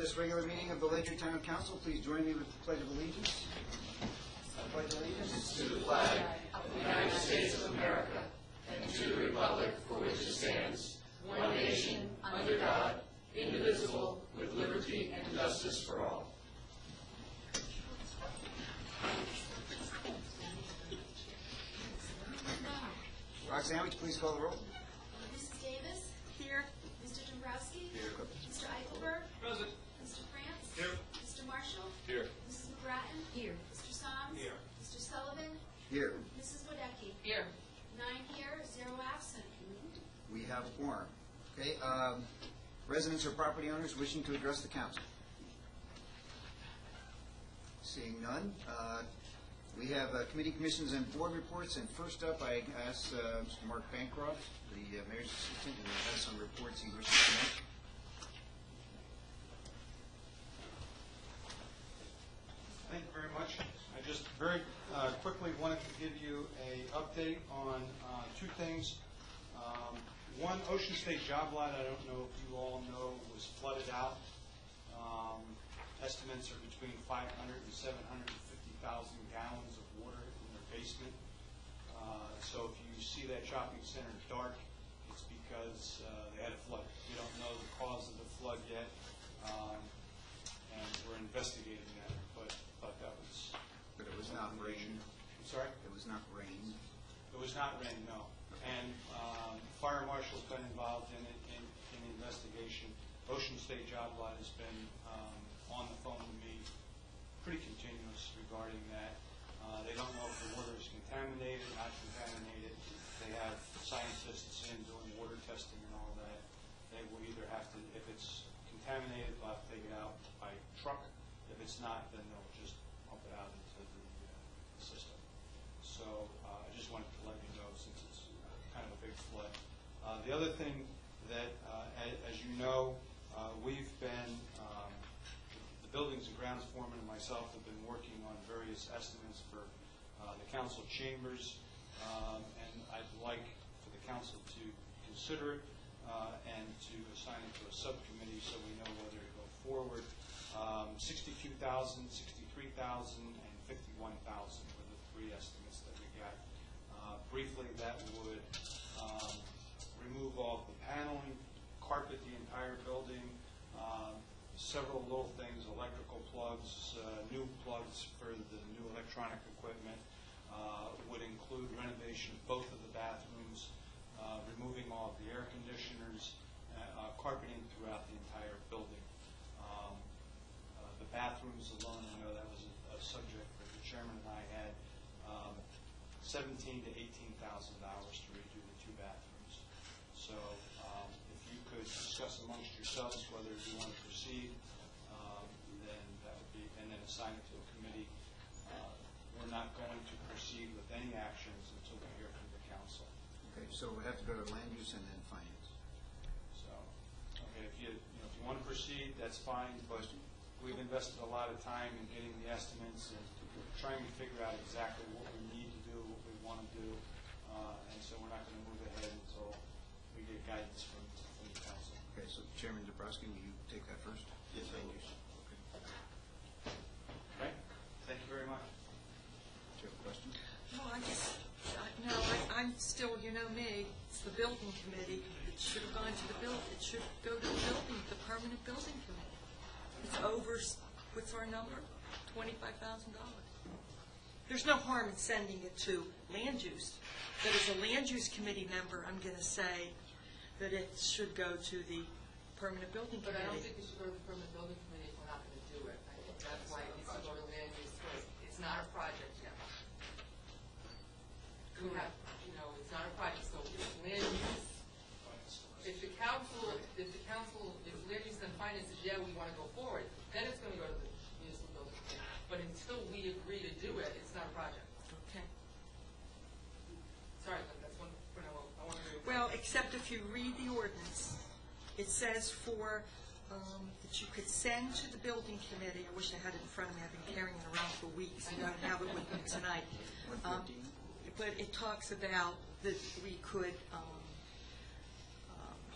this regular meeting of the Ledyard Town Council. Please join me with the Pledge of Allegiance. I pledge allegiance to the flag of the United States of America and to the republic for which it stands, one nation, under God, indivisible, with liberty and justice for all. Roxanne, would you please call the roll? Mrs. Davis? Here. Mr. Dombrowski? Here. Mr. Eichelberg? Present. Mr. France? Here. Mr. Marshall? Here. Mrs. McGrattan? Here. Mr. Soms? Here. Mr. Sullivan? Here. Mrs. Wadecki? Here. 9 here, 0 absent. We have a quorum. Okay. Residents or property owners wishing to address the council? Seeing none. We have committee, commissions, and board reports. And first up, I ask Mr. Mark Bancroft, the mayor's assistant, who has some reports he wishes to make. Thank you very much. I just very quickly wanted to give you an update on two things. One, Ocean State job lot, I don't know if you all know, was flooded out. Estimates are between 500 and 750,000 gallons of water in their basement. So if you see that shopping center dark, it's because they had a flood. We don't know the cause of the flood yet, and we're investigating that. But that was. But it was not rain. I'm sorry? It was not rain. It was not rain, no. And fire marshal's been involved in it in the investigation. Ocean State job lot has been on the phone with me pretty continuous regarding that. They don't know if the water is contaminated, not contaminated. They have scientists in doing water testing and all that. They will either have to, if it's contaminated, they'll have to take it out by truck. If it's not, then they'll just pump it out into the system. So I just wanted to let you know, since it's kind of a big flood. The other thing that, as you know, we've been, the buildings and grounds foreman and myself have been working on various estimates for the council chambers, and I'd like for the council to consider it and to assign it to a subcommittee so we know whether to go forward. 62,000, 63,000, and 51,000 were the three estimates that we got. Briefly, that would remove all of the paneling, carpet the entire building, several little things, electrical plugs, new plugs for the new electronic equipment, would include renovation of both of the bathrooms, removing all of the air conditioners, carpeting throughout the entire building. The bathrooms alone, I know that was a subject that the chairman and I had, $17,000 to $18,000 to redo the two bathrooms. So if you could discuss amongst yourselves whether you want to proceed, then that would be, and then assign it to a committee. We're not going to proceed with any actions until we hear from the council. Okay, so we have to go to land use and then finance. So, okay, if you want to proceed, that's fine. But we've invested a lot of time in getting the estimates and trying to figure out exactly what we need to do, what we want to do, and so we're not going to move ahead until we get guidance from the council. Okay, so Chairman Dombrowski, will you take that first? Yes, I will. Okay. Okay. Thank you very much. Do you have a question? Well, I'm still, you know me, it's the building committee. It should have gone to the building. It should go to the permanent building committee. It's over, what's our number? $25,000. There's no harm in sending it to land use. But as a land use committee member, I'm going to say that it should go to the permanent building committee. But I don't think it should go to the permanent building committee if we're not going to do it. I think that's why it needs to go to land use first. It's not a project yet. We have, it's not a project. So if land use, if land use and finance says, yeah, we want to go forward, then it's going to go to the municipal building committee. But until we agree to do it, it's not a project. Okay. Sorry, but that's one point I want to do. Well, except if you read the ordinance, it says that you could send to the building committee. I wish I had it in front of me. I've been carrying it around for weeks. I don't have it with me tonight. But it talks about that we could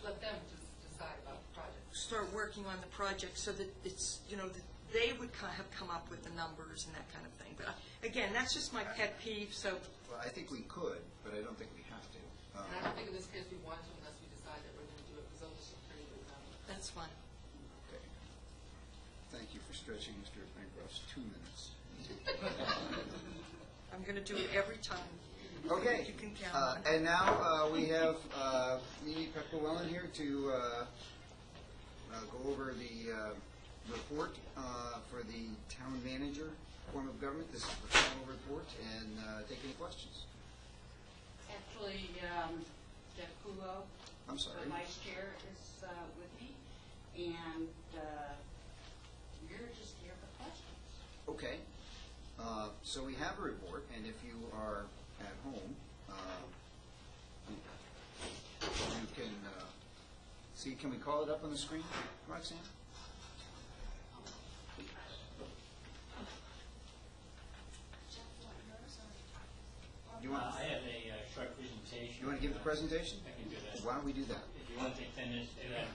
let them just decide about the project. start working on the project so that it's, that they would have come up with the numbers and that kind of thing. But again, that's just my pet peeve, so. Well, I think we could, but I don't think we have to. And I don't think in this case we want to unless we decide that we're going to do it, because those are some pretty good numbers. That's fine. Okay. Thank you for stretching Mr. Bancroft's 2 minutes. I'm going to do it every time. Okay. You can count on it. And now we have Mimi Pepperwellen here to go over the report for the town manager form of government. This is the final report, and take any questions. Actually, Jeff Kulo, I'm sorry. the vice chair, is with me, and you're just here for questions. Okay. So we have a report, and if you are at home, you can see. Can we call it up on the screen, Roxanne? Do you want? I have a short presentation. You want to give the presentation? I can do that. Why don't we do that? If you want to take 10 minutes to do that.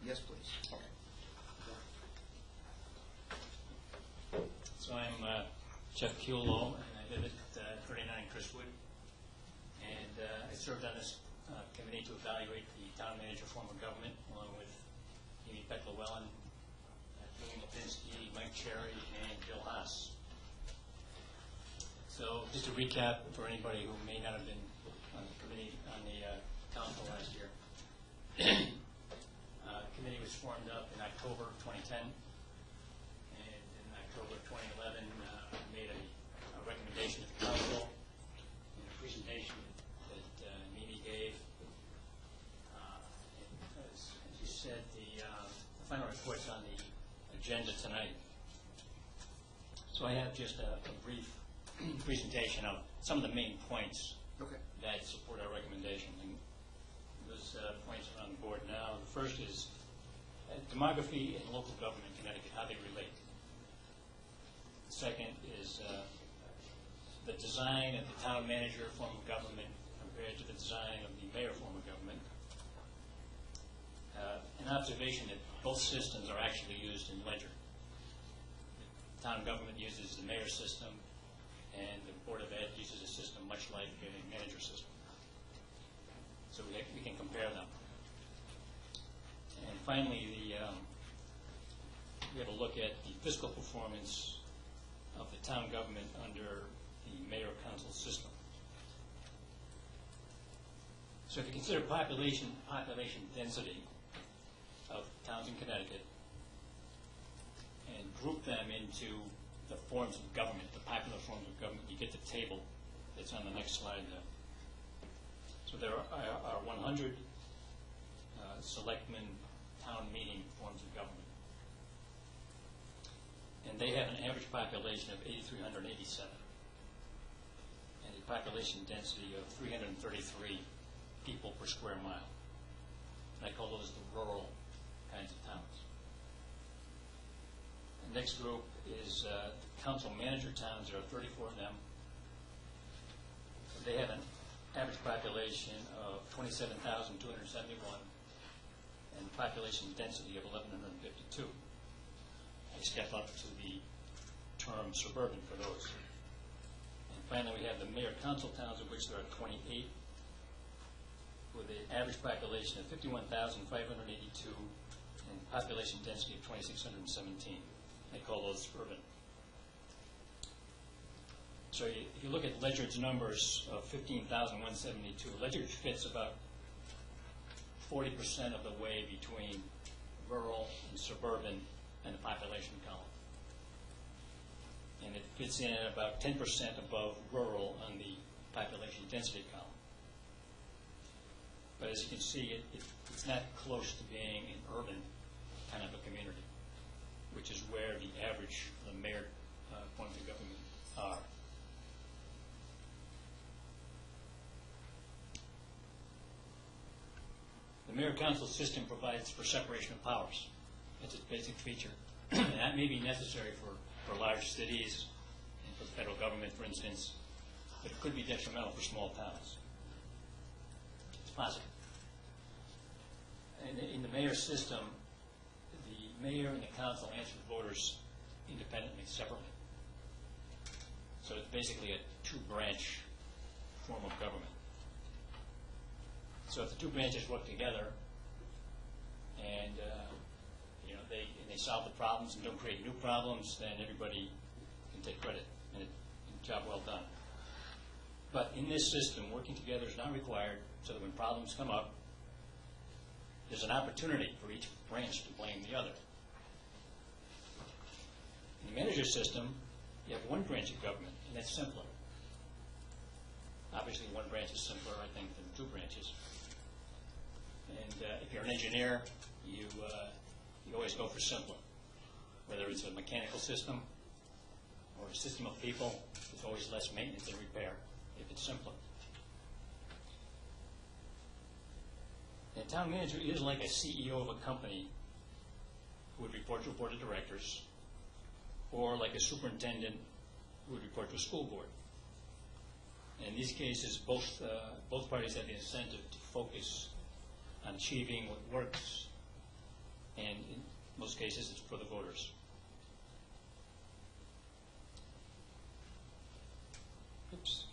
Yes, please. Okay. So I'm Jeff Kulo, and I live at 39 Chriswood. And I served on this committee to evaluate the town manager form of government, along with Amy Beck-Llewellyn, Julian Lipinski, Mike Cherry, and Bill Haas. So just to recap for anybody who may not have been on the committee, on the council last year. The committee was formed up in October of 2010, and in October of 2011 made a recommendation to the council in a presentation that Mimi gave. And as you said, the final report's on the agenda tonight. So I have just a brief presentation of some of the main points that support our recommendation. And those points are on the board now. The first is demography and local government in Connecticut, how they relate. The second is the design of the town manager form of government compared to the design of the mayor form of government. An observation that both systems are actually used in Ledyard. The town government uses the mayor system, and the Board of Ed uses a system much like a manager system. So we can compare them. And finally, we have a look at the fiscal performance of the town government under the mayor-council system. So if you consider population density of towns in Connecticut and group them into the forms of government, the popular forms of government, you get the table that's on the next slide there. So there are 100 selectmen town meeting forms of government. And they have an average population of 8,387 and a population density of 333 people per square mile. And I call those the rural kinds of towns. The next group is council manager towns. There are 34 of them. They have an average population of 27,271 and population density of 1,152. I step up to the term suburban for those. And finally, we have the mayor-council towns, of which there are 28, with an average population of 51,582 and population density of 2,617. I call those urban. So if you look at Ledyard's numbers of 15,172, Ledyard fits about 40% of the way between rural and suburban and the population column. And it fits in at about 10% above rural on the population density column. But as you can see, it's not close to being an urban kind of a community, which is where the average of the mayor forms of government are. The mayor-council system provides for separation of powers. That's its basic feature. And that may be necessary for large cities and for the federal government, for instance, but it could be detrimental for small towns. It's possible. And in the mayor's system, the mayor and the council answer the voters independently, separately. So it's basically a two-branch form of government. So if the two branches work together and they solve the problems and don't create new problems, then everybody can take credit and job well done. But in this system, working together is not required, so that when problems come up, there's an opportunity for each branch to blame the other. In the manager system, you have one branch of government, and that's simpler. Obviously, one branch is simpler, I think, than two branches. And if you're an engineer, you always go for simpler. Whether it's a mechanical system or a system of people, there's always less maintenance and repair if it's simpler. And a town manager is like a CEO of a company who would report to a board of directors, or like a superintendent who would report to a school board. In these cases, both parties have the incentive to focus on achieving what works, and in most cases, it's for the voters. Oops.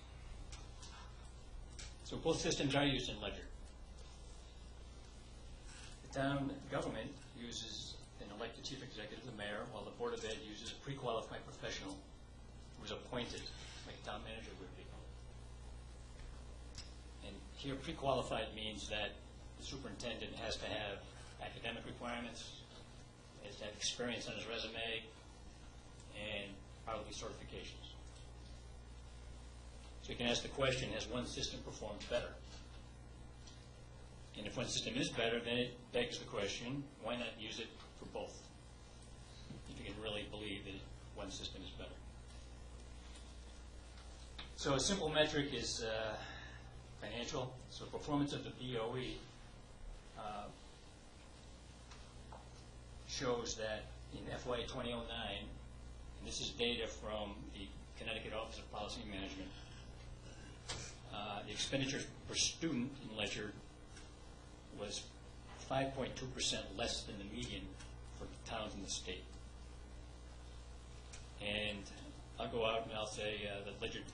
So both systems are used in Ledyard. The town government uses an elected chief executive, the mayor, while the Board of Ed uses a pre-qualified professional who is appointed, like a town manager would be. And here, pre-qualified means that the superintendent has to have academic requirements, has to have experience on his resume, and probably certifications. So you can ask the question, has one system performed better? And if one system is better, then it begs the question, why not use it for both? If you can really believe that one system is better. So a simple metric is financial. So performance of the BOE shows that in FY 2009, and this is data from the Connecticut Office of Policy Management, the expenditure per student in Ledyard was 5.2% less than the median for towns in the state. And I'll go out and I'll say that Ledyard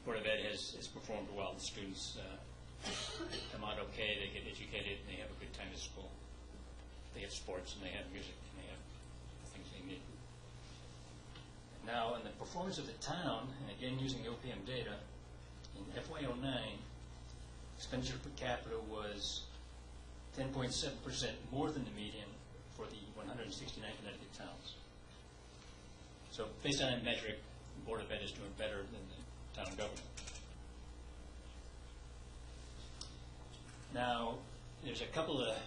Board of Ed has performed well. The students come out okay, they get educated, and they have a good time at school. They have sports, and they have music, and they have the things they need. Now, in the performance of the town, and again using the OPM data, in FY09, expenditure per capita was 10.7% more than the median for the 169 Connecticut towns. So based on that metric, the Board of Ed is doing better than the town government. Now, there's a couple of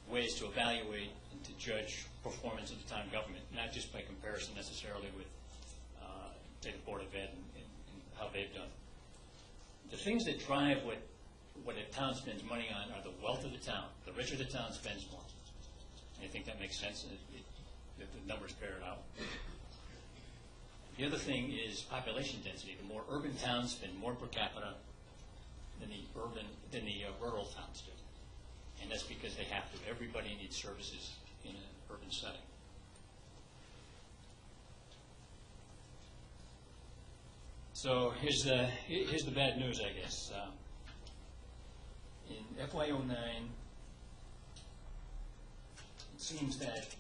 ways to evaluate and to judge performance of the town government, not just by comparison necessarily with, say, the Board of Ed and how they've done. The things that drive what a town spends money on are the wealth of the town. The richer the town spends more. And I think that makes sense. The numbers bear it out. The other thing is population density. The more urban towns spend more per capita than the rural towns do. And that's because they have to. Everybody needs services in an urban setting. So here's the bad news, I guess. In FY09, it seems that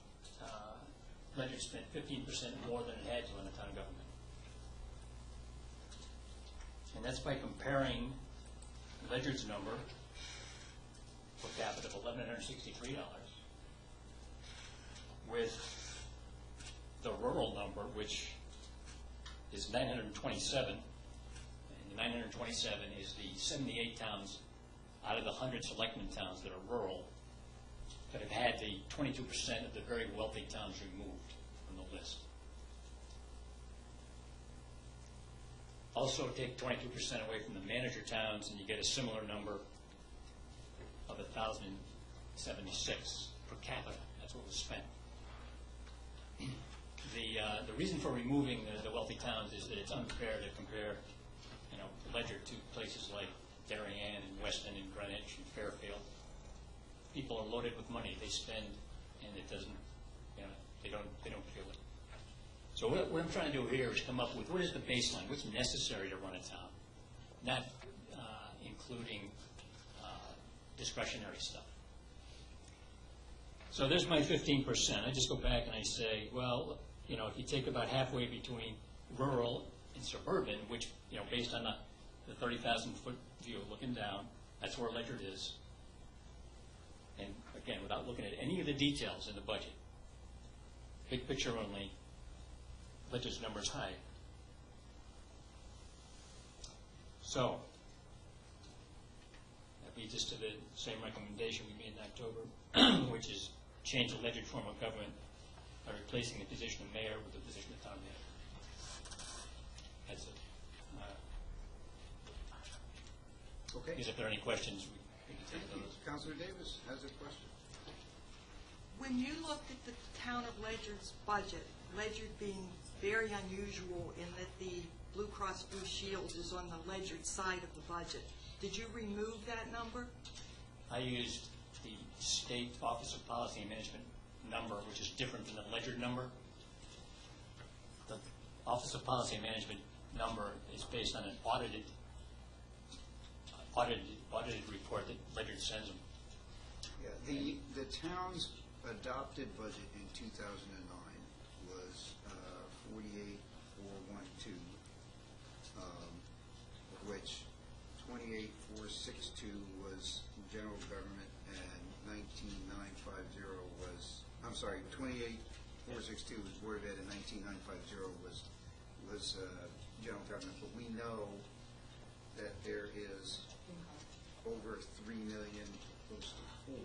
Ledyard spent 15% more than it had to on the town government. And that's by comparing Ledyard's number per capita of $1,163 with the rural number, which is 927. And the 927 is the 78 towns out of the 100 selectmen towns that are rural that have had the 22% of the very wealthy towns removed from the list. Also take 22% away from the manager towns, and you get a similar number of 1,076 per capita. That's what was spent. The reason for removing the wealthy towns is that it's unfair to compare, Ledyard to places like Darien and West Weston and Greenwich and Fairfield. People are loaded with money. They spend, and it doesn't, you know, they don't feel it. So what I'm trying to do here is come up with what is the baseline, what's necessary to run a town, not including discretionary stuff. So there's my 15%. I just go back and I say, well, you know, if you take about halfway between rural and suburban, which, you know, based on the 30,000-foot view looking down, that's where Ledyard is. And again, without looking at any of the details in the budget, big picture only, Ledyard's number is high. So that leads us to the same recommendation we made in October, which is change the Ledyard form of government by replacing the position of mayor with the position of town manager. That's it. Okay. If there are any questions, we can take those. Councilor Davis has a question. When you looked at the town of Ledyard's budget, Ledyard being very unusual in that the Blue Cross Blue Shield is on the Ledyard side of the budget, did you remove that number? I used the State Office of Policy and Management number, which is different than the Ledyard number. The Office of Policy and Management number is based on an audited report that Ledyard sends them. Yeah, the town's adopted budget in 2009 was 48,412, of which 28,462 was general government and 19,950 was, I'm sorry, 28,462 was Board of Ed and 19,950 was general government. But we know that there is over 3 million, close to 4,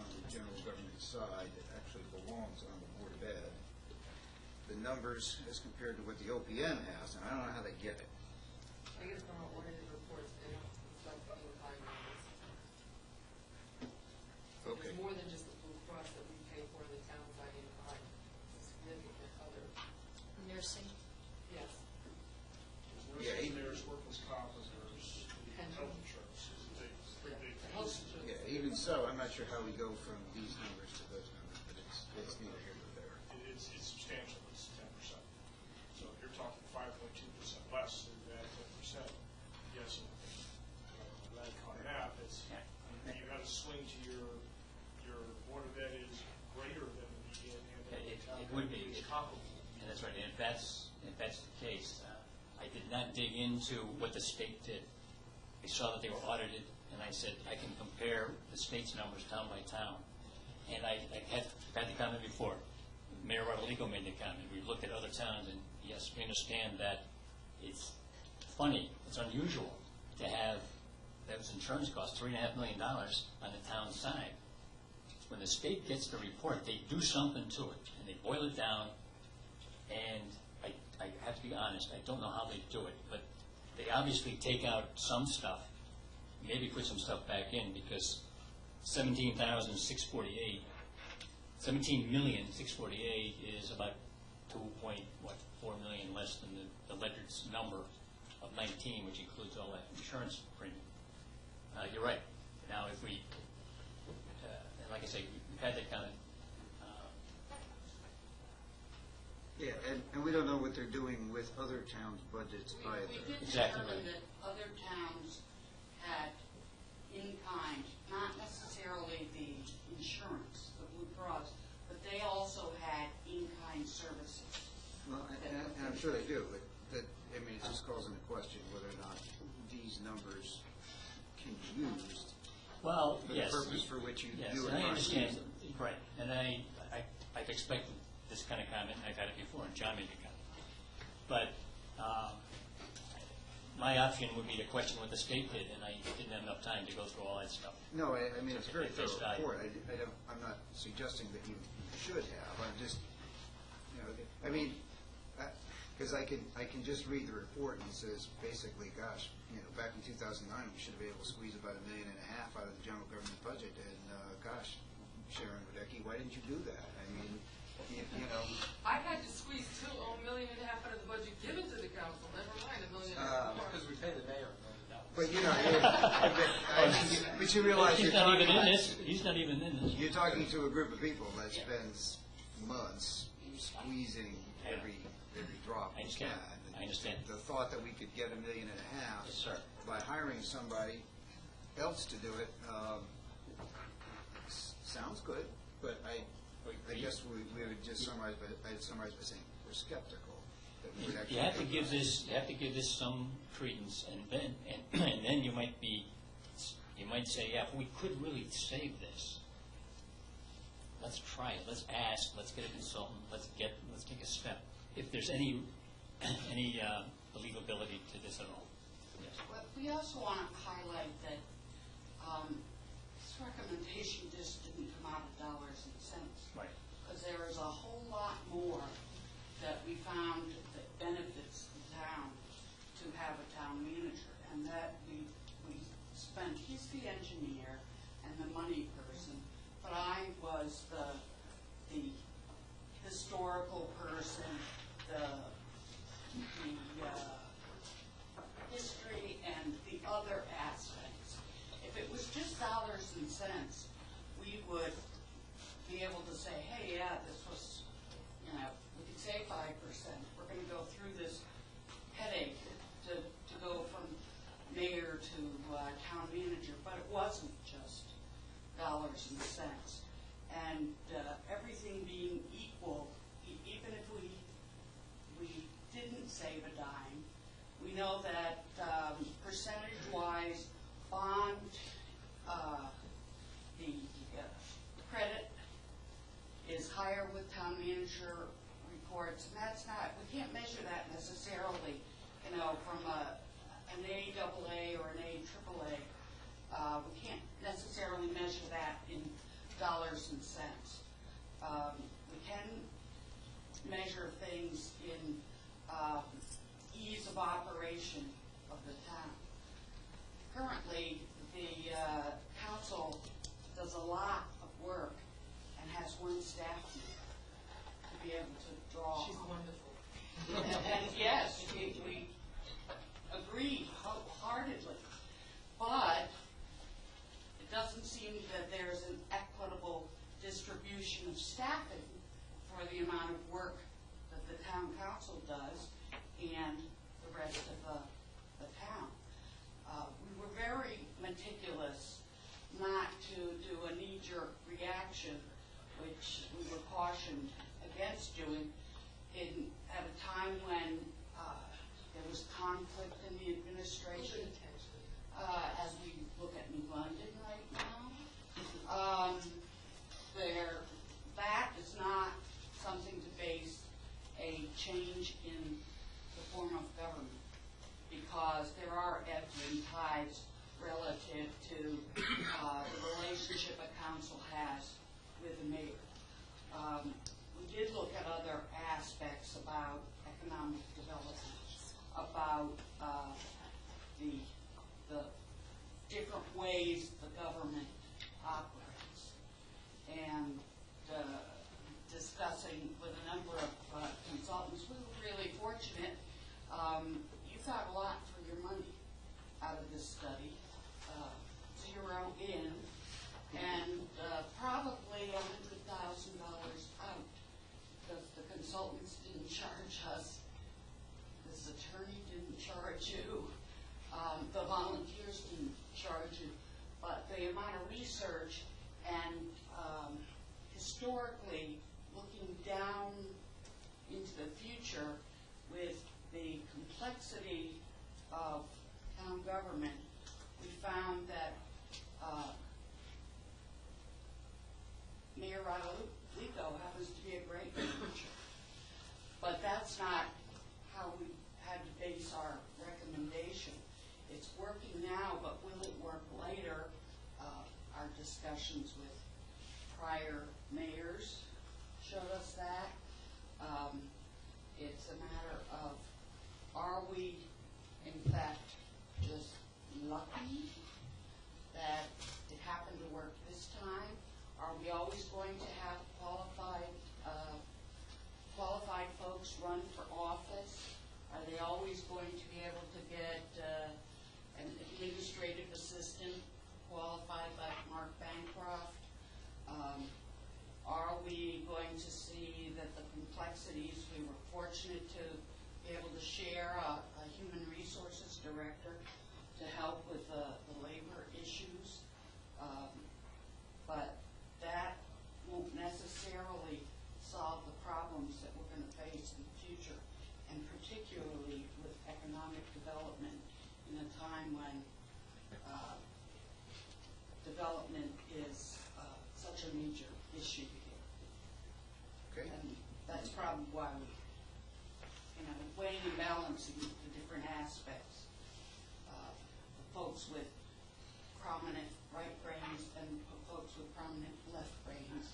on the general government side that actually belongs on the Board of Ed. The numbers as compared to what the OPM has, and I don't know how they get it. I guess from our audited reports, they don't reflect the in-kind numbers. Okay. It's more than just the Blue Cross that we pay for the town side in-kind. It's significant other, Nursing. yes. Yeah, There's workers' comp, there's health insurance. The health insurance. Yeah, even so, I'm not sure how we go from these numbers to those numbers, but it's neither here nor there. It's substantial, it's 10%. So if you're talking 5.2% less than that 10%, yes, that kind of math, you got to swing to your Board of Ed is greater than the median. It would be. It's comparable. And that's right. And if that's the case, I did not dig into what the state did. I saw that they were audited, and I said I can compare the state's numbers town by town. And I had the comment before. Mayor Rodolico made the comment. We looked at other towns, and yes, we understand that it's funny, it's unusual to have those insurance costs, $3.5 million on the town side. When the state gets the report, they do something to it, and they boil it down, and I have to be honest, I don't know how they do it, but they obviously take out some stuff, maybe put some stuff back in, because 17,648, 17,648 is about 2.4 million less than the Ledyard's number of 19, which includes all that insurance premium. You're right. Now, if we, and like I say, we've had that kind of. Yeah, and we don't know what they're doing with other towns' budgets either. We did Exactly determine right. that other towns had in-kind, not necessarily the insurance, the Blue Cross, but they also had in-kind services. Well, and I'm sure they do, but I mean, it just calls into question whether or not these numbers can be used Well, for yes. the purpose for which you Yes, do it. and I understand. Right, and I've expected this kind of comment, and I've had it before, and John made the comment. But my option would be to question what the state did, and I didn't have enough time to go through all that stuff. No, I mean, it's a very At face thorough value. report. I'm not suggesting that you should have. I'm just, you know, I mean, because I can just read the report, and it says basically, gosh, you know, back in 2009, we should have been able to squeeze about $1.5 million out of the general government budget, and gosh, Sharon Wadecki, why didn't you do that? I mean, you know. I had to squeeze $1.5 million out of the budget given to the council, never mind $1.5 million. Because we pay the mayor $1 million. But you know, but you realize He's you're not talking, even in this, he's not even in this. you're talking to a group of people that spends months squeezing every drop. I understand. I understand. The thought that we could get $1.5 million Yes, sir. by hiring somebody else to do it, sounds good, but I guess we would just summarize by saying we're skeptical that we would actually. You have to take give that. this, you have to give this some credence, and then you might say, yeah, if we could really save this, let's try it, let's ask, let's get a consultant, let's take a step. If there's any believability to this at all. Yes. But we also want to highlight that this recommendation just didn't come out of dollars and cents. Right. Because there is a whole lot more that we found that benefits the town to have a town manager. And that we spent, he's the engineer and the money person, but I was the historical person, the history and the other aspects. If it was just dollars and cents, we would be able to say, hey, yeah, this was, we could save 5%. We're going to go through this headache to go from mayor to town manager, but it wasn't just dollars and cents. And everything being equal, even if we didn't save a dime, we know that percentage-wise, bond, the credit is higher with town manager reports, and that's not, we can't measure that necessarily, from an AAA or an AAA. We can't necessarily measure that in dollars and cents. We can measure things in ease of operation of the town. Currently, the council does a lot of work and has one staff member to be able to draw. She's on. wonderful. And yes, we agree wholeheartedly, but it doesn't seem that there's an equitable distribution of staffing for the amount of work that the town council does and the rest of the town. We were very meticulous not to do a knee-jerk reaction, which we were cautioned against doing at a time when there was conflict in the administration. As we look at New London right now, that is not something to base a change in the form of government, because there are ebbs and tides relative to the relationship a council has with the mayor. We did look at other aspects about economic development, about the different ways the government operates, and discussing with a number of consultants. We were really fortunate. You got a lot for your money out of this study. $0 in, and probably $100,000 out, because the consultants didn't charge us, this attorney didn't charge you, the volunteers didn't charge you, but the amount of research and historically looking down into the future with the complexity of town government, we found that Mayor Rodolico happens to be a great manager, but that's not how we had to base our recommendation. It's working now, but will it work later? Our discussions with prior mayors showed us that. It's a matter of, are we in fact just lucky that it happened to work this time? Are we always going to have qualified folks run for office? Are they always going to be able to get an administrative assistant qualified like Mark Bancroft? Are we going to see that the complexities, we were fortunate to be able to share a human resources director to help with the labor issues. But that won't necessarily solve the problems that we're going to face in the future, and particularly with economic development in a time when development is such a major issue here. Okay. And that's probably why we, weighing and balancing the different aspects. Folks with prominent right brains and folks with prominent left brains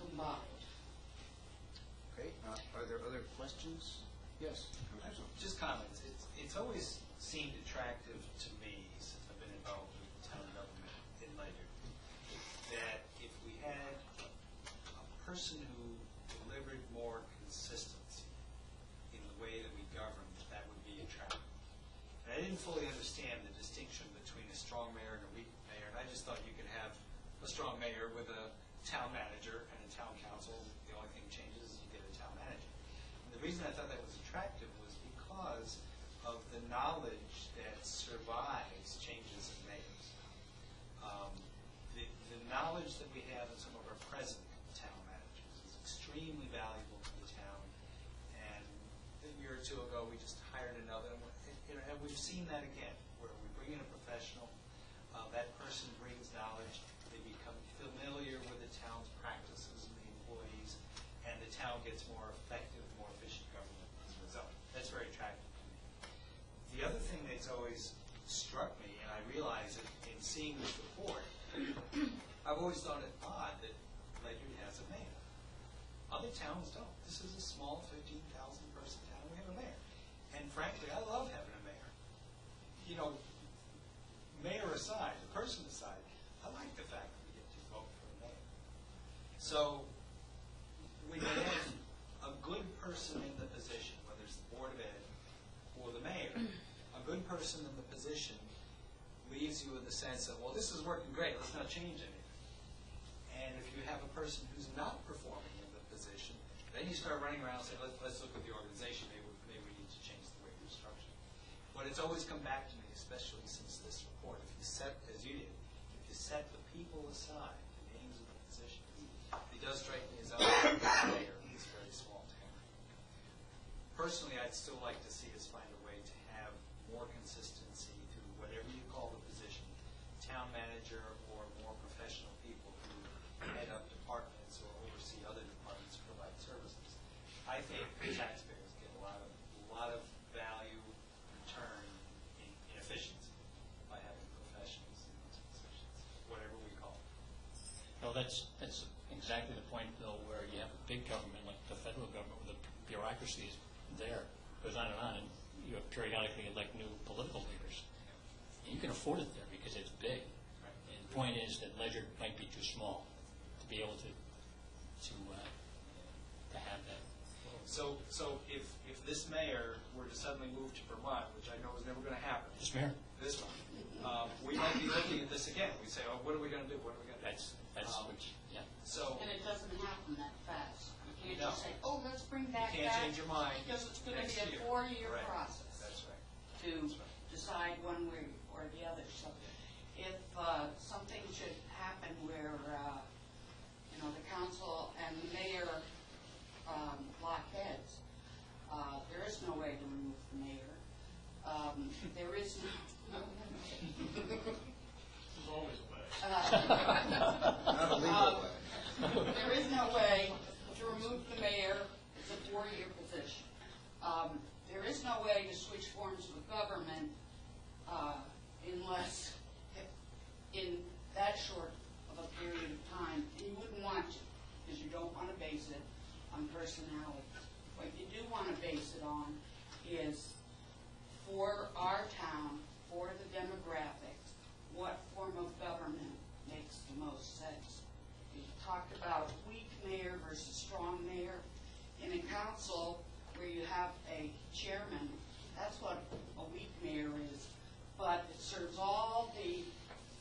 combined. Okay, are there other questions? Yes. Just comments. It's always seemed attractive to me, since I've been involved with town government in Ledyard, that if we had a person who delivered more consistency in the way that we govern, that would be attractive. And I didn't fully understand the distinction between a strong mayor and a weak mayor, and I just thought you could have a strong mayor with a town manager and a town council. The only thing changes is you get a town manager. And the reason I thought that was attractive was because of the knowledge that survives changes in mayors. The knowledge that we have in some of our present town managers is extremely valuable to the town. And a year or two ago, we just hired another, and we've seen that again, where we bring in a professional, that person brings knowledge, they become familiar with the town's practices and the employees, and the town gets more effective, more efficient government as a result. That's very attractive to me. The other thing that's always struck me, and I realize it in seeing this report, I've always thought it odd that Ledyard has a mayor. Other towns don't. This is a small 15,000 person town. We have a mayor. And frankly, I love having a mayor. Mayor aside, the person aside, I like the fact that we get to vote for a mayor. So when you have a good person in the position, whether it's the Board of Ed or the mayor, a good person in the position leaves you with the sense of, well, this is working great, let's not change anything. And if you have a person who's not performing in the position, then you start running around and say, let's look at the organization, maybe we need to change the way we're structured. But it's always come back to me, especially since this report, if you set, as you did, if you set the people aside, the names of the positions, it does strike me as a mayor in this very small town. Personally, I'd still like to see us find a way to have more consistency through whatever you call the position, town manager or more professional people who head up departments or oversee other departments to provide services. I think taxpayers get a lot of value return in efficiency by having professionals in those positions, whatever we call them. Well, that's exactly the point, Bill, where you have a big government like the federal government where the bureaucracy is there, goes on, and you have periodically elect new political leaders. And you can afford it there because it's big. Right. And the point is that Ledyard might be too small to be able to have that. So if this mayor were to suddenly move to Vermont, which I know is never going to happen, This mayor? this one, we might be looking at this again. We say, oh, what are we going to do? What are we going to do? That's which, yeah. So And it doesn't happen that fast. You can't No. just say, oh, let's bring back you can't change your mind because it's going to next be a year. 4-year Right. process That's right. to That's right. decide one way or the other. So if something should happen where, the council and the mayor lock heads, there is no way to remove the mayor. There is no... There's always a way. Not a legal way. There is no way to remove the mayor. It's a 4-year position. There is no way to switch forms of government unless in that short of a period of time, and you wouldn't want to, because you don't want to base it on personality. What you do want to base it on is, for our town, for the demographics, what form of government makes the most sense. We talked about weak mayor versus strong mayor. In a council where you have a chairman, that's what a weak mayor is. but it serves all the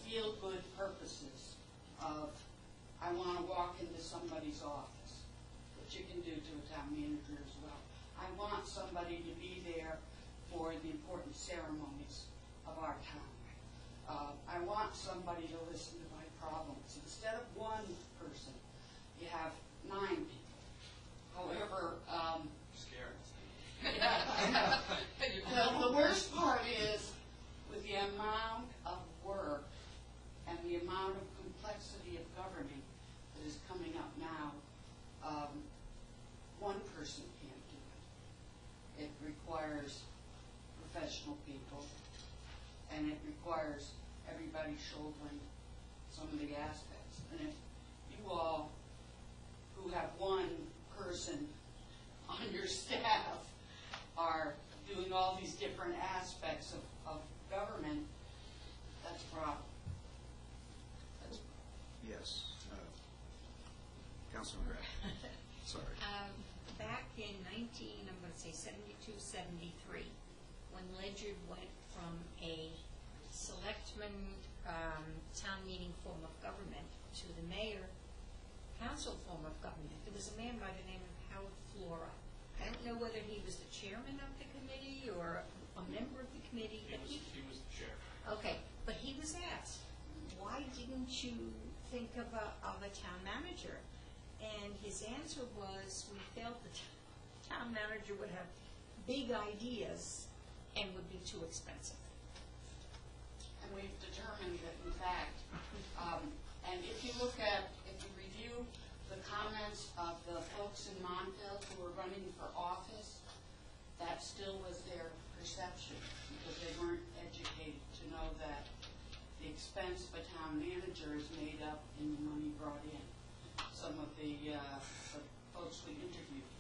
feel-good purposes of, I want to walk into somebody's office, which you can do to a town manager as well. I want somebody to be there for the important ceremonies of our town. I want somebody to listen to my problems. Instead of one person, you have 9 people. However, Scary. the worst part is, with the amount of work and the amount of complexity of governing that is coming up now, one person can't do it. It requires professional people, and it requires everybody shouldering some of the aspects. And if you all, who have one person on your staff, are doing all these different aspects of government, that's a problem. That's a problem. Yes. Councilman Grant. Sorry. Back in 72, 73, when Ledyard went from a selectman town meeting form of government to the mayor council form of government, there was a man by the name of Howard Flora. I don't know whether he was the chairman of the committee or a member of the committee. He was the chair. Okay, but he was asked, why didn't you think of a town manager? And his answer was, we felt the town manager would have big ideas and would be too expensive. And we've determined that, in fact, and if you review the comments of the folks in Montville who were running for office, that still was their perception, because they weren't educated to know that the expense of a town manager is made up in the money brought in. Some of the folks we interviewed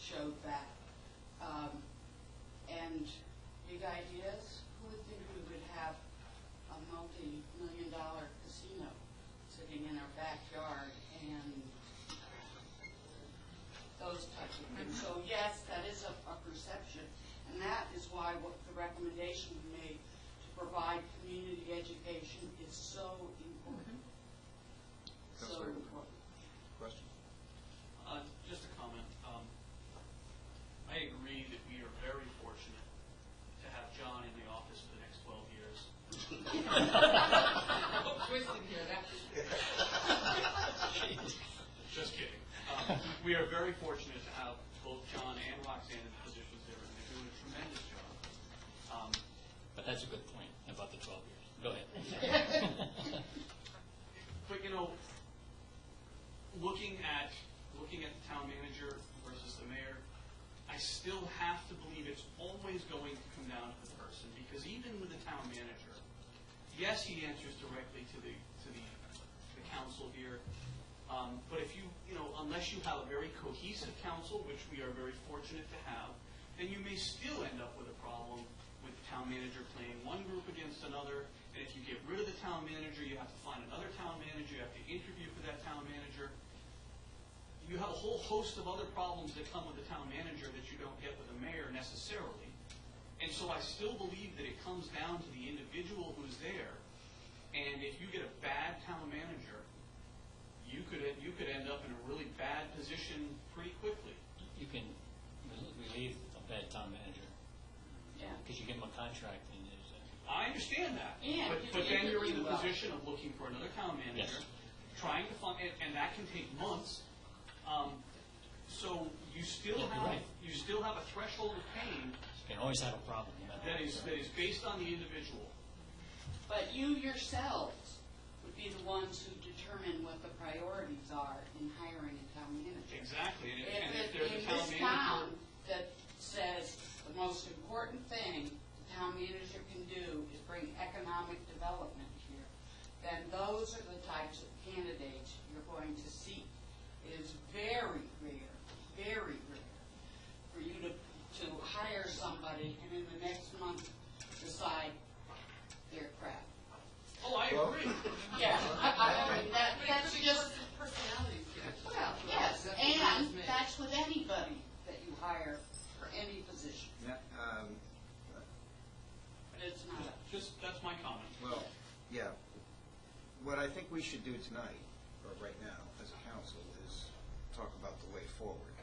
showed that. And big ideas, who would think we would have a multi-million-dollar casino sitting in our backyard and those types of things. So yes, that is a perception, and that is why what the recommendation we made to provide community education is so important. So Councilor, important. question? Just a comment. I agree that we are very fortunate to have John in the office for the next 12 years. Twisted here, that. Just kidding. We are very fortunate to have both John and Roxanne in the positions they're in. They're doing a tremendous job. But that's a good point about the 12 years. Go ahead. But looking at the town manager versus the mayor, I still have to believe it's always going to come down to the person, because even with the town manager, yes, he answers directly to the council here, but if unless you have a very cohesive council, which we are very fortunate to have, then you may still end up with a problem with the town manager playing one group against another. And if you get rid of the town manager, you have to find another town manager, you have to interview for that town manager. You have a whole host of other problems that come with the town manager that you don't get with the mayor necessarily. And so I still believe that it comes down to the individual who's there. And if you get a bad town manager, you could end up in a really bad position pretty quickly. You can relieve a bad town manager. Yeah. Because you give him a contract and there's I understand that. Yeah, but then you're in the well. position of looking for another town manager, trying to find, and that can take months. So you still have a threshold of pain you can always have a problem. No matter that what. is based on the individual. But you yourselves would be the ones who determine what the priorities are in hiring a town manager. Exactly. And if there's a In town this manager, town that says the most important thing the town manager can do is bring economic development here, then those are the types of candidates you're going to seek. It is very rare for you to hire somebody and in the next month decide they're crap. oh, I agree. Yeah, I mean, that's just, Personalities. well, yes, and that's with anybody that you hire for any position, Yeah, but it's not a. Just that's my comment. Well, yeah. What I think we should do tonight, or right now, as a council, is talk about the way forward,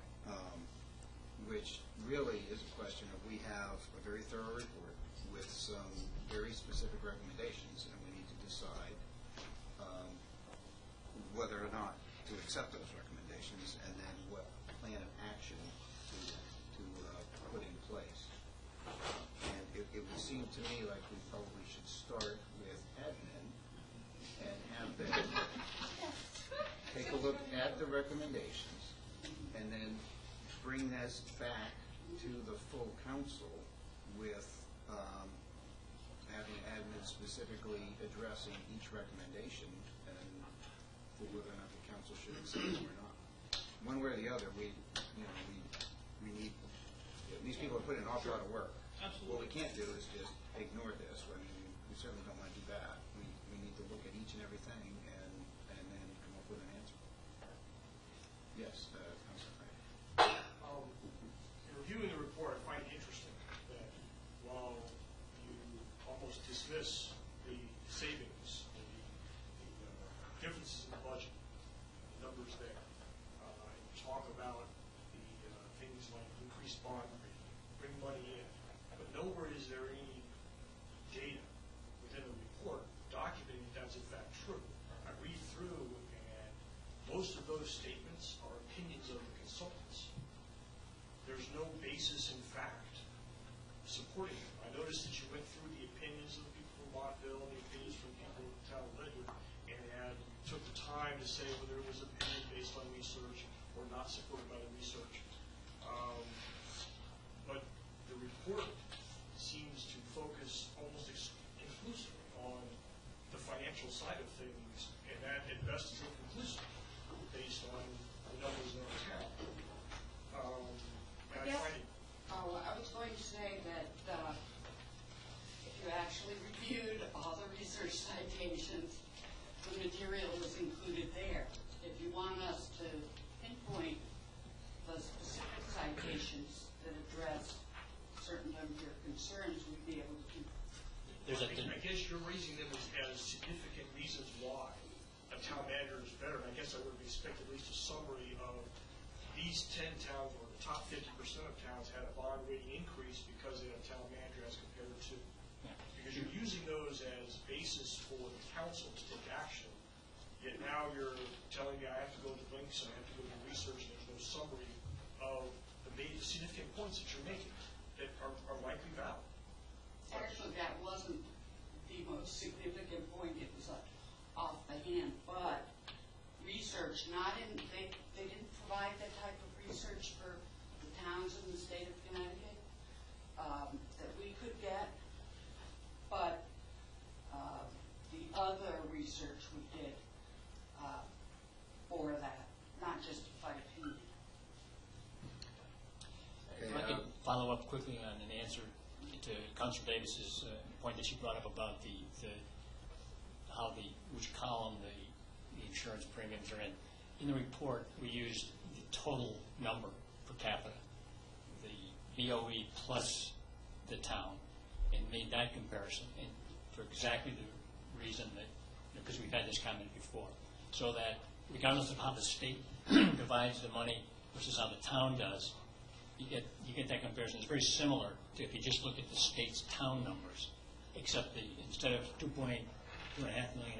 which really is a question of we have a very thorough report with some very specific recommendations, and we need to decide whether or not to accept those recommendations, and then what plan of action to put in place. And it would seem to me like we probably should start with admin and have them take a look at the recommendations and then bring this back to the full council with having admin specifically addressing each recommendation and for whether or not the council should accept them or not. One way or the other, we need, these people have put in an awful lot of work. Absolutely. What we can't do is just ignore this. I mean, we certainly don't want to do that. We need to look at each and everything and then come up with an answer. Yes, Councilor Craig. In reviewing the report, I find it interesting that while you almost dismiss the savings, the differences in the budget, the numbers there, you talk about the things like increased bond rate, bring money in, but nowhere is there any data within the report documenting that's in fact true. I read through, and most of those statements are opinions of the consultants. There's no basis in fact supporting them. I noticed that you went through the opinions of the people from Wattville, the opinions from people in the town of Ledyard, and took the time to say whether it was an opinion based on research or not supported by the research. But the report seems to focus almost exclusively on the financial side of things, and that at best is inconclusive based on the numbers in our town. And I find it I was going to say that if you actually reviewed all the research citations, the material was included there. If you want us to pinpoint the specific citations that address certain of your concerns, we'd be able to do. I guess you're raising them as significant reasons why a town manager is better. And I guess I would expect at least a summary of these 10 towns, or the top 50% of towns, had a bond rating increase because they had a town manager as compared to. Because you're using those as basis for the council to take action, yet now you're telling me I have to go to links and I have to go to research, and there's no summary of the significant points that you're making that are likely valid. Actually, that wasn't the most significant point. It was off the hand, but research, they didn't provide that type of research for the towns in the state of Connecticut that we could get, but the other research we did for that, not just to fight opinion. If I could follow up quickly on an answer to Councilor Davis's point that she brought up about which column the insurance premiums are in. In the report, we used the total number per capita, the BOE plus the town, and made that comparison, and for exactly the reason that, because we've had this comment before, so that regardless of how the state divides the money versus how the town does, you get that comparison. It's very similar to if you just look at the state's town numbers, except instead of 2.5 million,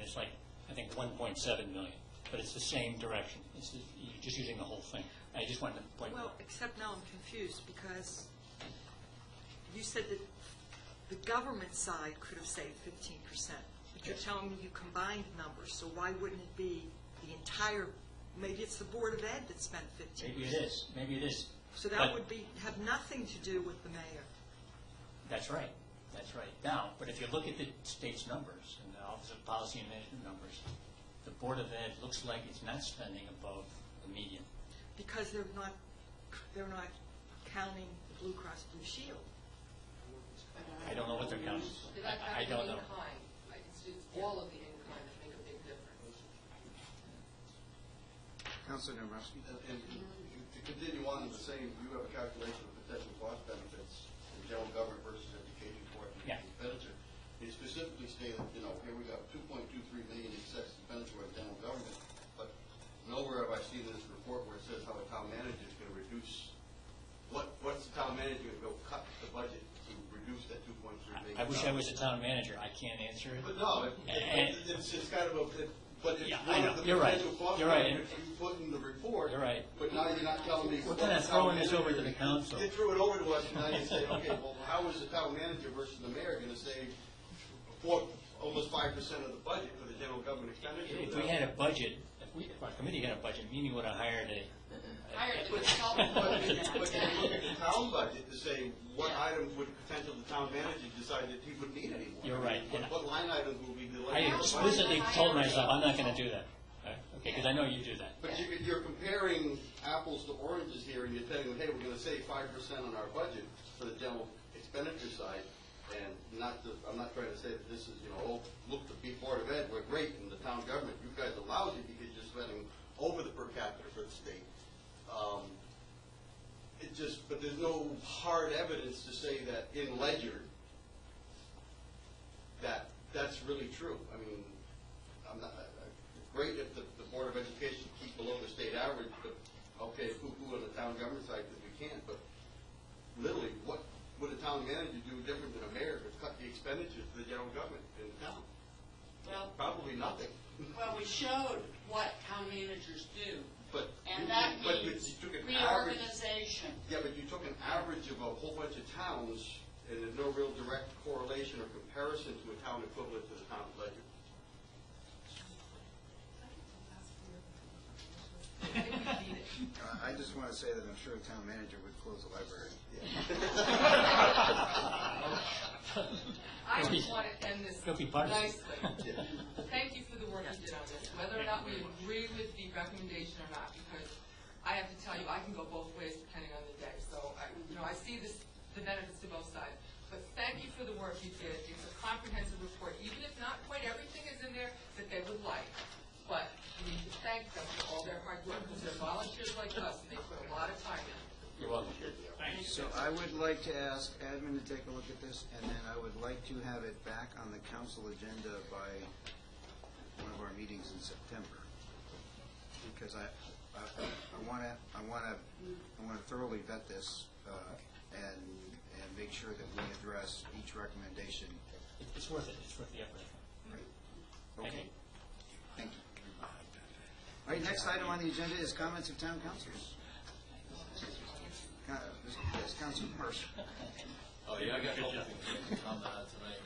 it's like, I think 1.7 million. But it's the same direction. You're just using the whole thing. I just wanted to point Well, out. except now I'm confused because you said that the government side could have saved 15%. But you're telling me you combined numbers, so why wouldn't it be the entire, maybe it's the Board of Ed that spent 15%. Maybe it is. Maybe it is. So that would have nothing to do with the mayor. That's right. That's right. Now, but if you look at the state's numbers and the Office of Policy and Management numbers, the Board of Ed looks like it's not spending above the median. Because they're not counting the Blue Cross Blue Shield. I don't know what they're counting. I don't know. It's all of the in-kind that make a big difference. Councilor Dombrowski. And to continue on the same, you have a calculation of potential cost benefits in general government versus education for Yeah. expenditure. It specifically stated, you know, here we got 2.23 million excess expenditure on general government, but nowhere have I seen this report where it says how a town manager is going to reduce, what's the town manager going to go cut the budget to reduce that 2.3 million? I wish I was a town manager. I can't answer it. But no, it's kind of a, but it's Yeah, one I know. of the You're right. potential cost You're right. factors you put in the report. You're right. But now you're not telling me. We're what kind of the throwing town this over to manager- the council. You threw it over to us, and now you say, okay, well, how is the town manager versus the mayor going to save almost 5% of the budget for the general government expenditure? If we had a budget, if our committee had a budget, Mimi would have hired a Hired the consultant. But you look at the town budget to say, what items would potential the town manager decide that he would need anymore? You're right. What line items will be the? I explicitly told myself, I'm not going to do that. Okay, because I know you do that. But you're comparing apples to oranges here, and you're telling them, hey, we're going to save 5% on our budget for the general expenditure side, and I'm not trying to say that this is, you know, oh, look, the Board of Ed, we're great in the town government. You guys are lousy because you're spending over the per capita for the state. But there's no hard evidence to say that in Ledyard that's really true. I mean, I'm not, great if the Board of Education keep below the state average, but okay, who on the town government side, because we can't, but literally, what would a town manager do different than a mayor to cut the expenditures for the general government in the town? Well, Probably nothing. well, we showed what town managers do, But and that but you means took an average. reorganization. Yeah, but you took an average of a whole bunch of towns, and there's no real direct correlation or comparison to a town equivalent to the town of Ledyard. I just want to say that I'm sure a town manager would close the library. I just want to end this You'll be partisan. nicely. Thank you for the work you did on this, whether or not we agree with the recommendation or not, because I have to tell you, I can go both ways depending on the day. So, I see the benefits to both sides. But thank you for the work you did. It's a comprehensive report, even if not quite everything is in there that they would like. But we need to thank them for all their hard work, because they're volunteers like us, and they put a lot of time in. You're welcome. So I would like to ask admin to take a look at this, and then I would like to have it back on the council agenda by one of our meetings in September. Because I want to thoroughly vet this and make sure that we address each recommendation. It's worth it. It's worth the effort. Okay. Thank you. All right, next item on the agenda is comments of town councilors. Yes, Councilman Marshall. Oh, yeah, I got a couple of things to comment on tonight.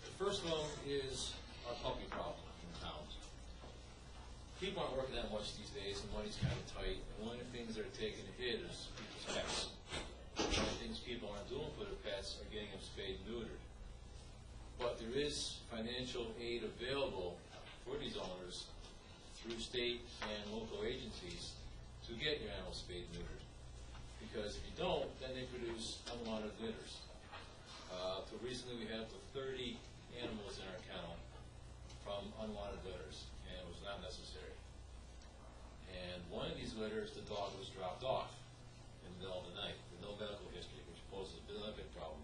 The first one is our puppy problem in town. People aren't working that much these days, and money's kind of tight, and one of the things that are taking a hit is people's pets. One of the things people aren't doing for their pets are getting them spayed and neutered. But there is financial aid available for these owners through state and local agencies to get your animals spayed and neutered. Because if you don't, then they produce unwanted litters. Till recently, we had up to 30 animals in our kennel from unwanted litters, and it was not necessary. And one of these litters, the dog was dropped off in the middle of the night with no medical history, which poses a big problem.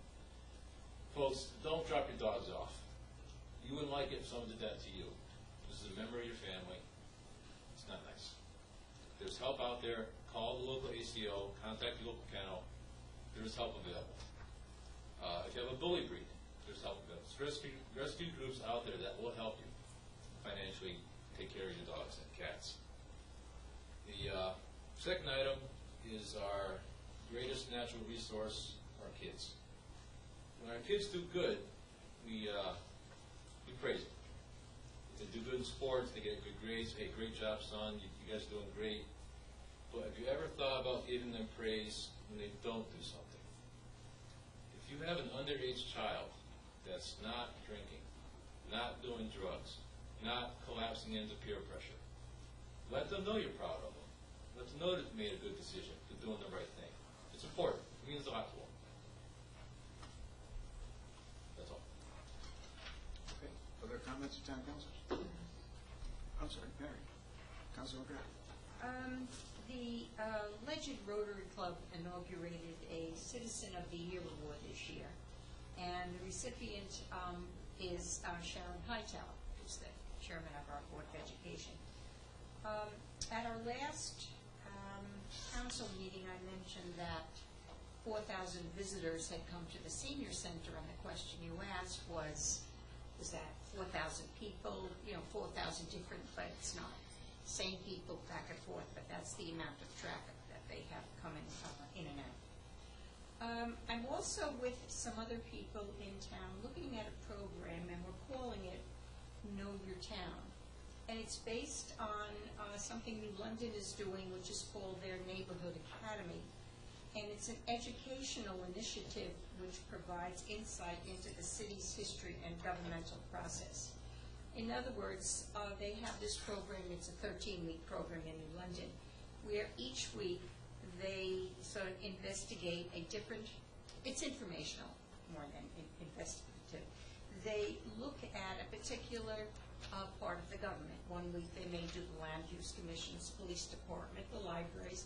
Folks, don't drop your dogs off. You wouldn't like it if someone did that to you. This is a member of your family. It's not nice. There's help out there. Call the local ACO, contact the local kennel. There is help available. If you have a bully breed, there's help available. There's rescue groups out there that will help you financially take care of your dogs and cats. The second item is our greatest natural resource, our kids. When our kids do good, we praise them. If they do good in sports, they get good grades. Hey, great job, son. You guys are doing great. But have you ever thought about giving them praise when they don't do something? If you have an underage child that's not drinking, not doing drugs, not collapsing into peer pressure, let them know you're proud of them. Let them know that you made a good decision, you're doing the right thing. It's important. It means a lot to them. That's all. Okay. Other comments of town councilors? I'm sorry, Mary. Councilor McGrath. The Ledyard Rotary Club inaugurated a Citizen of the Year award this year, And the recipient is Sharon Hightower, who's the chairman of our Board of Education. At our last council meeting, I mentioned that 4,000 visitors had come to the senior center, and the question you asked was that 4,000 people, 4,000 different, but it's not. Same people back and forth, but that's the amount of traffic that they have coming in and out. I'm also with some other people in town looking at a program, and we're calling it Know Your Town. And it's based on something New London is doing, which is called their Neighborhood Academy. And it's an educational initiative which provides insight into the city's history and governmental process. In other words, they have this program, it's a 13-week program in New London, where each week they sort of investigate a different, it's informational more than investigative. They look at a particular part of the government. One week they may do the land use commissions, police department, the libraries,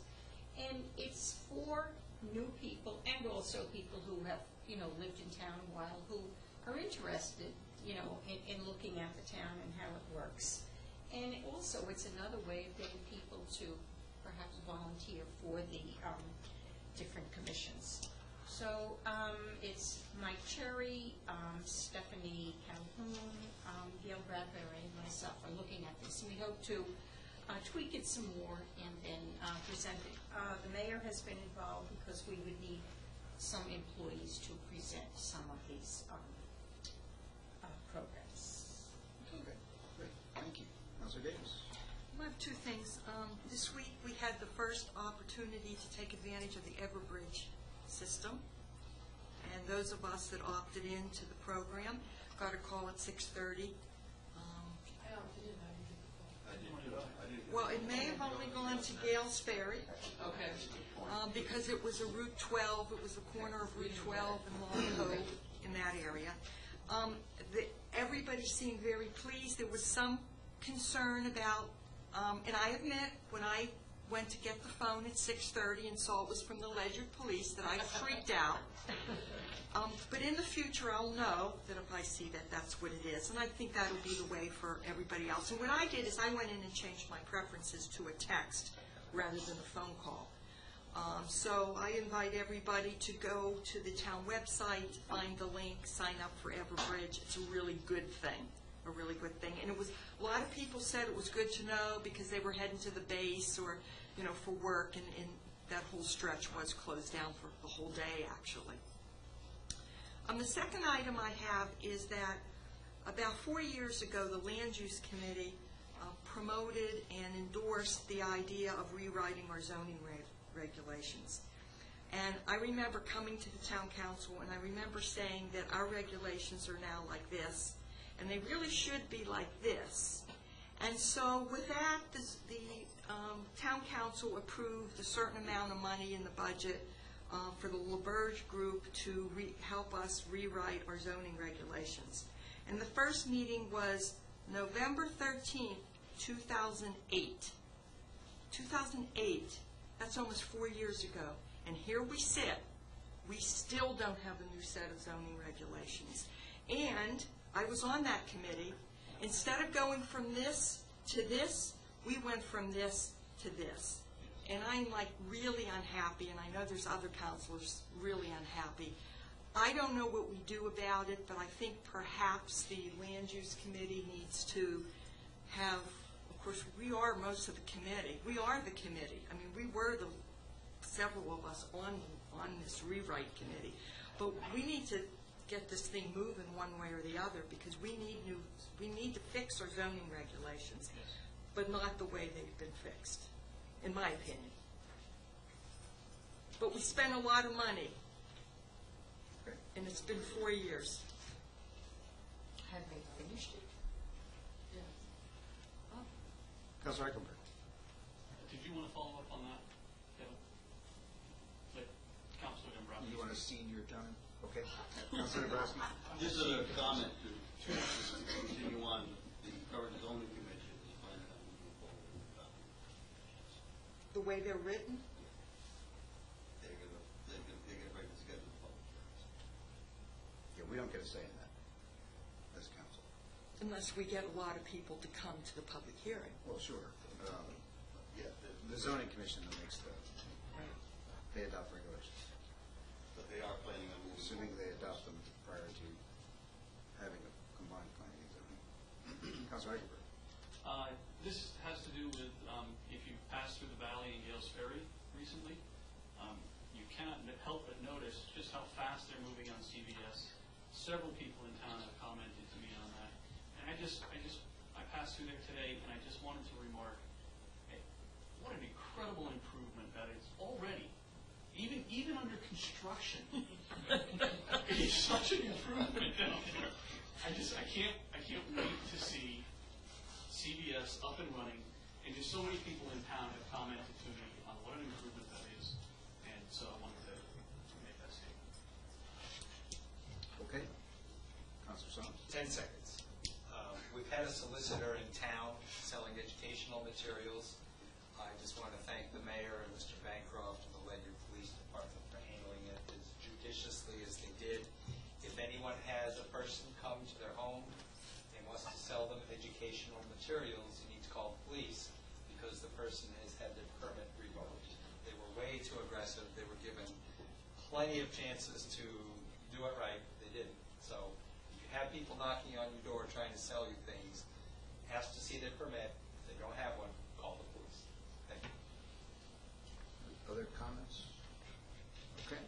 and it's for new people and also people who have, lived in town a while, who are interested, in looking at the town and how it works. And also it's another way of getting people to perhaps volunteer for the different commissions. So it's Mike Cherry, Stephanie Calhoun, Gail Bradbury, and myself are looking at this. And we hope to tweak it some more and then present it. The mayor has been involved because we would need some employees to present some of these programs. Okay, great, thank you. Councilor Davis. I have two things. This week we had the first opportunity to take advantage of the Everbridge system. And those of us that opted into the program got a call at 6:30. Well, it may have only gone to Gales Ferry. Okay. Because it was a Route 12, it was the corner of Route 12 and Long Cove in that area. Everybody seemed very pleased. There was some concern about, and I admit, when I went to get the phone at 6:30 and saw it was from the Ledyard Police, that I freaked out. But in the future, I'll know that if I see that, that's what it is. And I think that'll be the way for everybody else. And what I did is I went in and changed my preferences to a text rather than a phone call. So I invite everybody to go to the town website, find the link, sign up for Everbridge. It's a really good thing, a really good thing. And it was, a lot of people said it was good to know because they were heading to the base or, for work, and that whole stretch was closed down for the whole day, actually. The second item I have is that about 4 years ago, the Land Use Committee promoted and endorsed the idea of rewriting our zoning regulations. And I remember coming to the town council, and I remember saying that our regulations are now like this, and they really should be like this. And so with that, the town council approved a certain amount of money in the budget for the LaBerge group to help us rewrite our zoning regulations. And the first meeting was November 13th, 2008. 2008, that's almost 4 years ago. And here we sit. We still don't have a new set of zoning regulations. And I was on that committee. Instead of going from this to this, we went from this to this. And I'm really unhappy, and I know there's other counselors really unhappy. I don't know what we do about it, but I think perhaps the Land Use Committee needs to have, of course, we are most of the committee. We are the committee. I mean, we were several of us on this rewrite committee. But we need to get this thing moving one way or the other because we need to fix our zoning regulations, but not the way they've been fixed, in my opinion. But we spent a lot of money, and it's been 4 years. Have they finished it? Councilor Eichelberg. Did you want to follow up on that, Kevin? Like Councilor Dombrowski? You want to cede your time? Okay. Councilor Dombrowski. This is a comment to continue on the current zoning commission is planning on moving forward with the The way they're written? They're gonna ready to schedule the public hearings. Yeah, a say in that as council. Unless we get a lot of people to come to the public hearing. Well, sure. Yeah, the zoning commission that makes they adopt regulations, But they are planning on moving. assuming they adopt them prior to having a combined planning and zoning. Councilor Eichelberg. This has to do with, if you passed through the valley in Gales Ferry recently, you cannot help but notice just how fast they're moving on CVS. Several people in town have commented to me on that. And I passed through there today, and I just wanted to remark, hey, what an incredible improvement that is already, even under construction. It's such an improvement down there. I can't wait to see CVS up and running, and just so many people in town have commented to me on what an improvement that is, and so I wanted to make that statement. Okay. Councilor Sons. 10 seconds. We've had a solicitor in town selling educational materials. I just want to thank the mayor and Mr. Bancroft and the Ledyard Police Department for handling it as judiciously as they did. If anyone has a person come to their home and wants to sell them educational materials, you need to call the police because the person has had their permit revoked. They were way too aggressive. They were given plenty of chances to do it right. They didn't. So if you have people knocking on your door trying to sell you things, ask to see their permit. If they don't have one, call the police. Thank you. Other comments? Okay.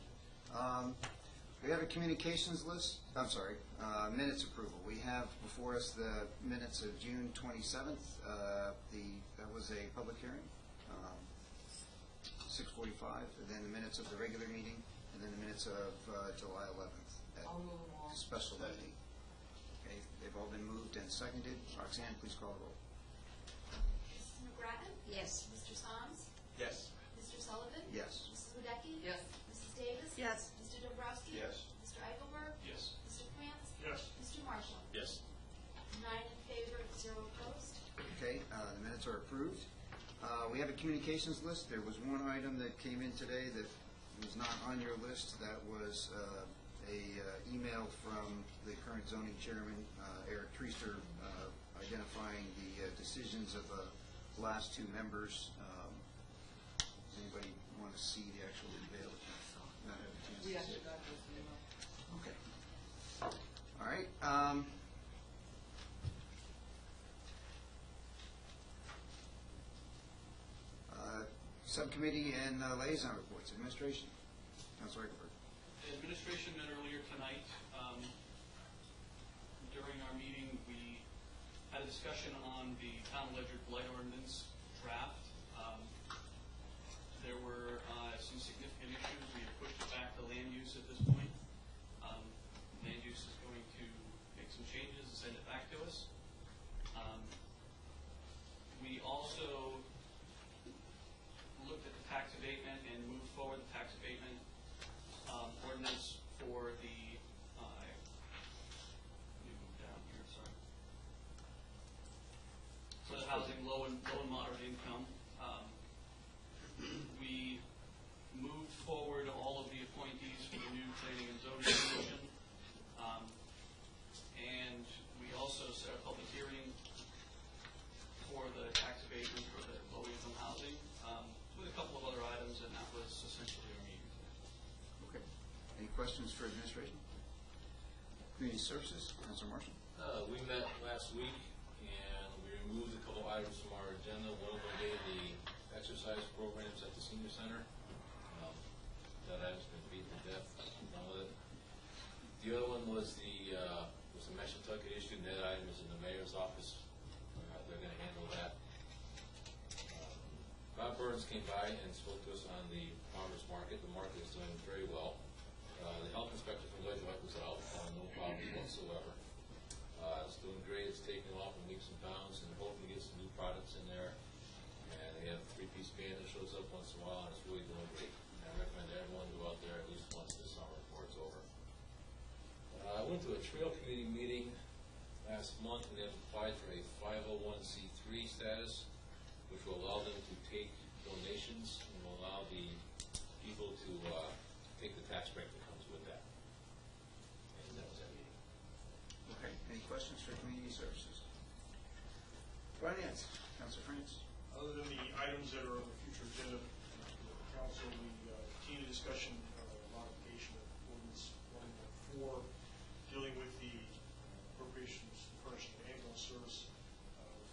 We have a communications list, minutes approval. We have before us the minutes of June 27th. That was a public hearing, 6:45, and then the minutes of the regular meeting, and then the minutes of July 11th. I'll move them all. Special meeting. Okay, they've all been moved and seconded. Roxanne, please call the roll. Mrs. McGrattan? Yes. Mr. Soms? Yes. Mr. Sullivan? Yes. Mrs. Wadecki? Yes. Mrs. Davis? Yes. Mr. Dombrowski? Yes. Mr. Eichelberg? Yes. Mr. Cantz? Yes. Mr. Marshall? Yes. 9 in favor, 0 opposed. Okay, the minutes are approved. We have a communications list. There was one item that came in today that was not on your list. That was a email from the current zoning chairman, Eric Treaster, identifying the decisions of the last two members. Does anybody want to see the actual email? Not have a chance to We see actually it? got this email. Okay. All right. Subcommittee and liaison reports. Administration. Councilor Eichelberg. The administration met earlier tonight. During our meeting, we had a discussion on the town ledger blight ordinance draft. There were some significant issues. We have pushed it back to land use at this point. Land use is going to make some changes and send it back to us. We also looked at the tax abatement and moved forward the tax abatement ordinance for the, let me move down here, sorry. For the housing low and moderate income. We moved forward all of the appointees for the new planning and zoning commission. And we also set a public hearing for the tax abatement for the low income housing, with a couple of other items, and that was essentially our meeting today. Okay. Any questions for administration? Community Services. Councilor Marshall. We met last week, and we removed a couple items from our agenda. One of them being the exercise programs at the senior center. That item's been beaten to death. I'm done with it. The other one was the Meshutucket issue, and that item is in the mayor's office. They're going to handle that. Bob Burns came by and spoke to us on the farmers market. The market is doing very well. The health inspector from Ledyard was out, no problems whatsoever. It's doing great. It's taking off in leaps and bounds, and hoping to get some new products in there. And they have a three-piece band that shows up once in a while, and it's really doing great. And I recommend everyone go out there at least once this summer before it's over. I went to a trail committee meeting last month, and they have applied for a 501c3 status, which will allow them to take donations and will allow the people to take the tax break that comes with that. And that was that meeting. questions for community services? Finance, Councilor France. Other than the items that are on the future agenda for the council, the continued discussion modification of ordinance 114, dealing with the appropriations to furnish the ambulance service.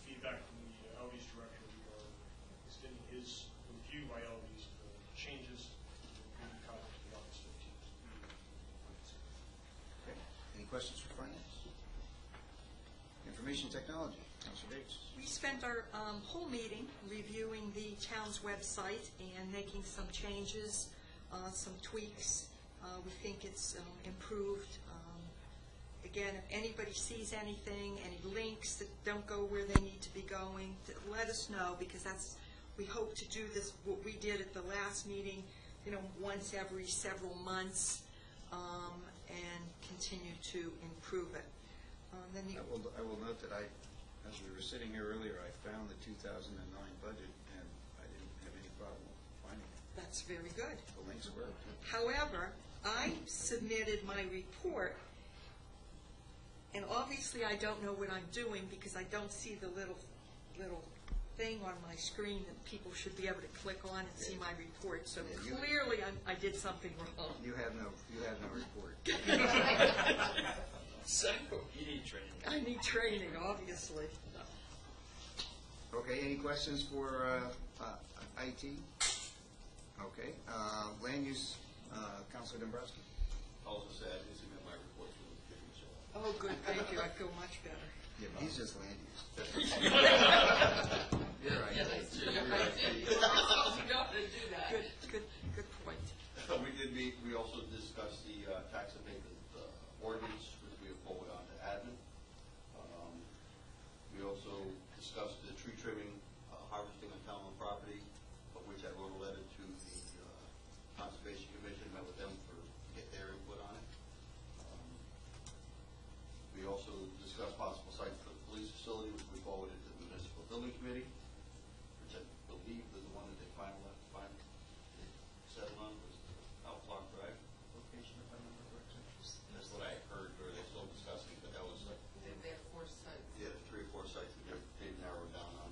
Feedback from the LD's director, we are extending his review by LD's of the changes to the comment to the August 15th meeting. Okay. Any questions for finance? Information technology, Councilor Davis. We spent our whole meeting reviewing the town's website and making some changes, some tweaks. We think it's improved. Again, if anybody sees anything, any links that don't go where they need to be going, let us know, because we hope to do this, what we did at the last meeting, once every several months, and continue to improve it. I will note that as we were sitting here earlier, I found the 2009 budget, and I didn't have any problem finding it. That's very good. The links worked. However, I submitted my report, and obviously I don't know what I'm doing because I don't see the little thing on my screen that people should be able to click on and see my report. So Yeah, clearly I did something wrong. You have no report. So You need training. I need training, obviously. Okay, any questions for IT? Okay, land use, Councilor Dombrowski. I'll just add, this is my report for the different show. Oh, good, thank you. I feel much better. Yeah, but he's just land use. Yeah, that's true. You know how to do that. Good point. We did meet, we also discussed the tax abatement ordinance, which we have forwarded on to admin. We also discussed the tree trimming, harvesting on town-owned property, of which I wrote a letter to the Conservation Commission, met with them to get their input on it. We also discussed possible sites for the police facility, which we forwarded to the Municipal Building Committee, which I believe is the one that they finally settled on, was the Outlaw Drive location, if I remember correctly. That's what I heard, or they're still discussing, but that was They have 4 sites. yeah, 3 or 4 sites that they've narrowed down on.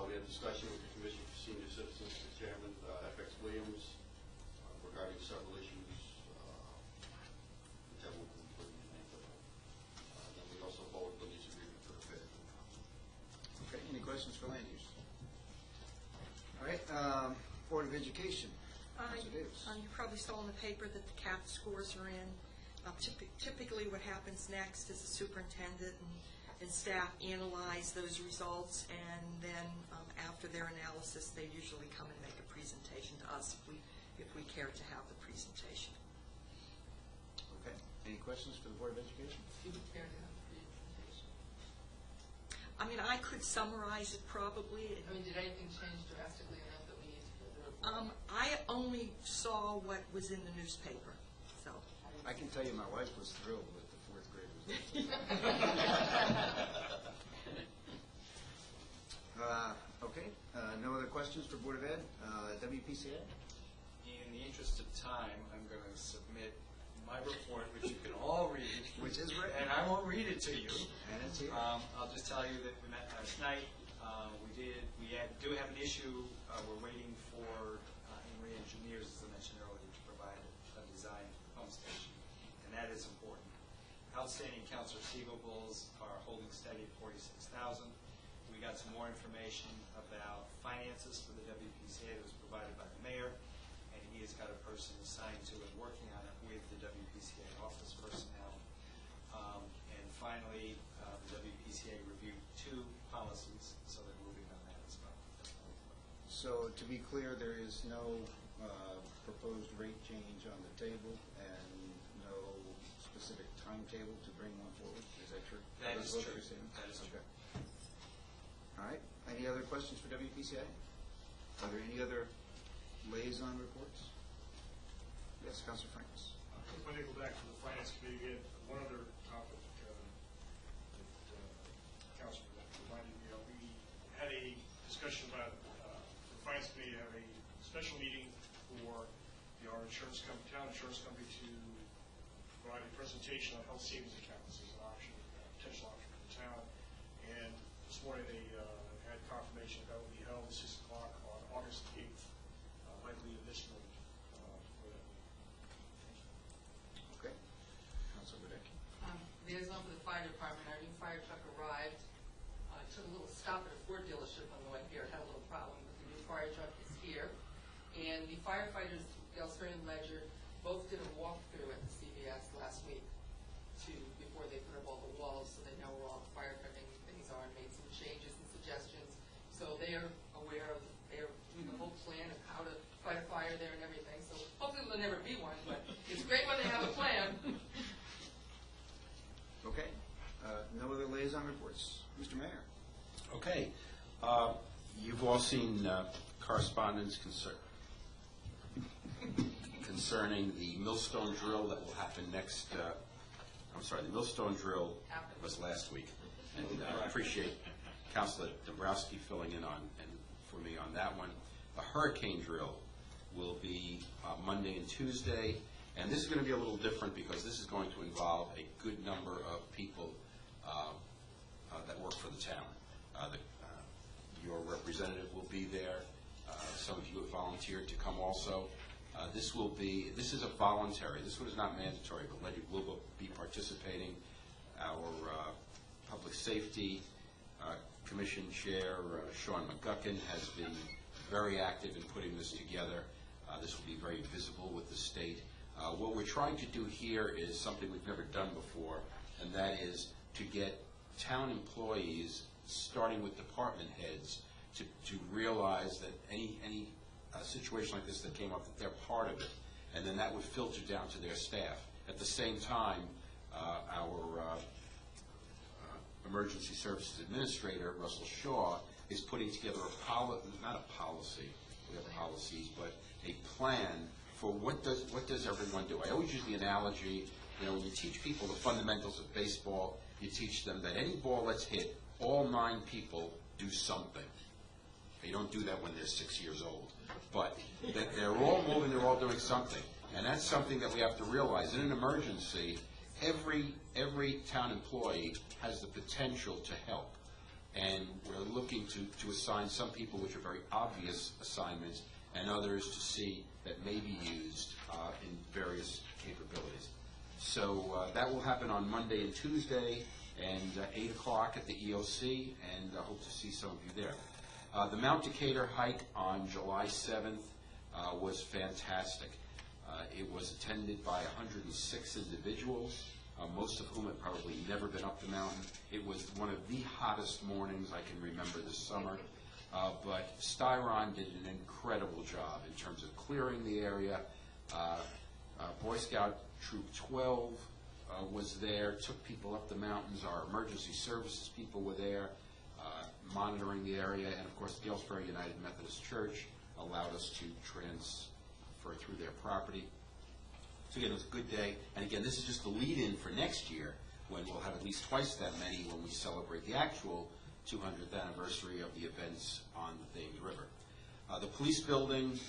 We had discussion with the Commission for Senior Citizens, the Chairman, FX Williams, regarding several issues, which I won't put in the name, but then we also forwarded the lease agreement for the FIT. Okay, any questions for land use? All right, Board of Education, Councilor Davis. You probably saw in the paper that the CAP scores are in. Typically what happens next is the superintendent and staff analyze those results, and then after their analysis, they usually come and make a presentation to us if we care to have the presentation. Okay, any questions for the Board of Education? You would care to have the presentation. I mean, I could summarize it probably. I mean, did anything change drastically enough that we need to get the report? I only saw what was in the newspaper, so. I can tell you my wife was thrilled with the 4th grade results. Okay, no other questions for Board of Ed? WPCA? In the interest of time, I'm going to submit my report, which you can all read. Which is written. And I won't read it to you. And it's here. I'll just tell you that we met last night. We do have an issue. We're waiting for Emory Engineers, as I mentioned earlier, to provide a design for the pump station, and that is important. Outstanding accounts receivables are holding steady at $46,000. We got some more information about finances for the WPCA that was provided by the mayor, and he has got a person assigned to it working on it with the WPCA office personnel. And finally, the WPCA reviewed 2 policies, so they're moving on that as well. So to be clear, there is no proposed rate change on the table and no specific timetable to bring one forward? Is that true? That is what true. you're saying? That is true. Okay. All right. Any other questions for WPCA? Are there any other liaison reports? Yes, Councilor Franks. When I go back to the Finance Committee, we had one other topic that Councilman reminded me of. We had a discussion about, the Finance Committee have a special meeting for our insurance company, town insurance company, to provide a presentation on health savings accounts as an option, potential option for the town. And this morning they had confirmation that will be held at 6 o'clock on August 8th, likely in this room for that meeting. Okay. Councilor Wadecki. Liaison for the fire department, our new fire truck arrived. Took a little stop at a Ford dealership on the way here. It had a little problem, but the new fire truck is here. And the firefighters, Gillespie and Ledyard, both did a walkthrough at the CVS last week before they put up all the walls, so they know where all the firefighting things are, and made some changes and suggestions. So they are aware of, they're doing the whole plan of how to fight a fire there and everything. So hopefully there'll never be one, but it's great when they have a plan. Okay. No other liaison reports. Mr. Mayor. Okay. You've all seen correspondence concerning the millstone drill that will happen next, the millstone drill was last week. And I appreciate Councilor Dombrowski filling in for me on that one. A hurricane drill will be Monday and Tuesday. And this is going to be a little different because this is going to involve a good number of people that work for the town. Your representative will be there. Some of you have volunteered to come also. This is a voluntary. This one is not mandatory, but Ledyard will be participating. Our Public Safety Commission Chair, Sean McGuckin, has been very active in putting this together. This will be very visible with the state. What we're trying to do here is something we've never done before, and that is to get town employees, starting with department heads, to realize that any situation like this that came up, that they're part of it, and then that would filter down to their staff. At the same time, our Emergency Services Administrator, Russell Shaw, is putting together not a policy, we have policies, but a plan for what does everyone do. I always use the analogy, when you teach people the fundamentals of baseball, you teach them that any ball that's hit, all 9 people do something. You don't do that when they're 6 years old. But that they're all moving, they're all doing something. And that's something that we have to realize. In an emergency, every town employee has the potential to help. And we're looking to assign some people which are very obvious assignments, and others to see that may be used in various capabilities. So that will happen on Monday and Tuesday, and 8 o'clock at the EOC, and I hope to see some of you there. The Mount Decatur hike on July 7th was fantastic. It was attended by 106 individuals, most of whom had probably never been up the mountain. It was one of the hottest mornings I can remember this summer. But Styron did an incredible job in terms of clearing the area. Boy Scout Troop 12 was there, took people up the mountains. Our emergency services people were there, monitoring the area. And of course, the Galesburg United Methodist Church allowed us to transfer through their property. So again, it was a good day. And again, this is just the lead-in for next year, when we'll have at least twice that many when we celebrate the actual 200th anniversary of the events on the Thames River. The police building,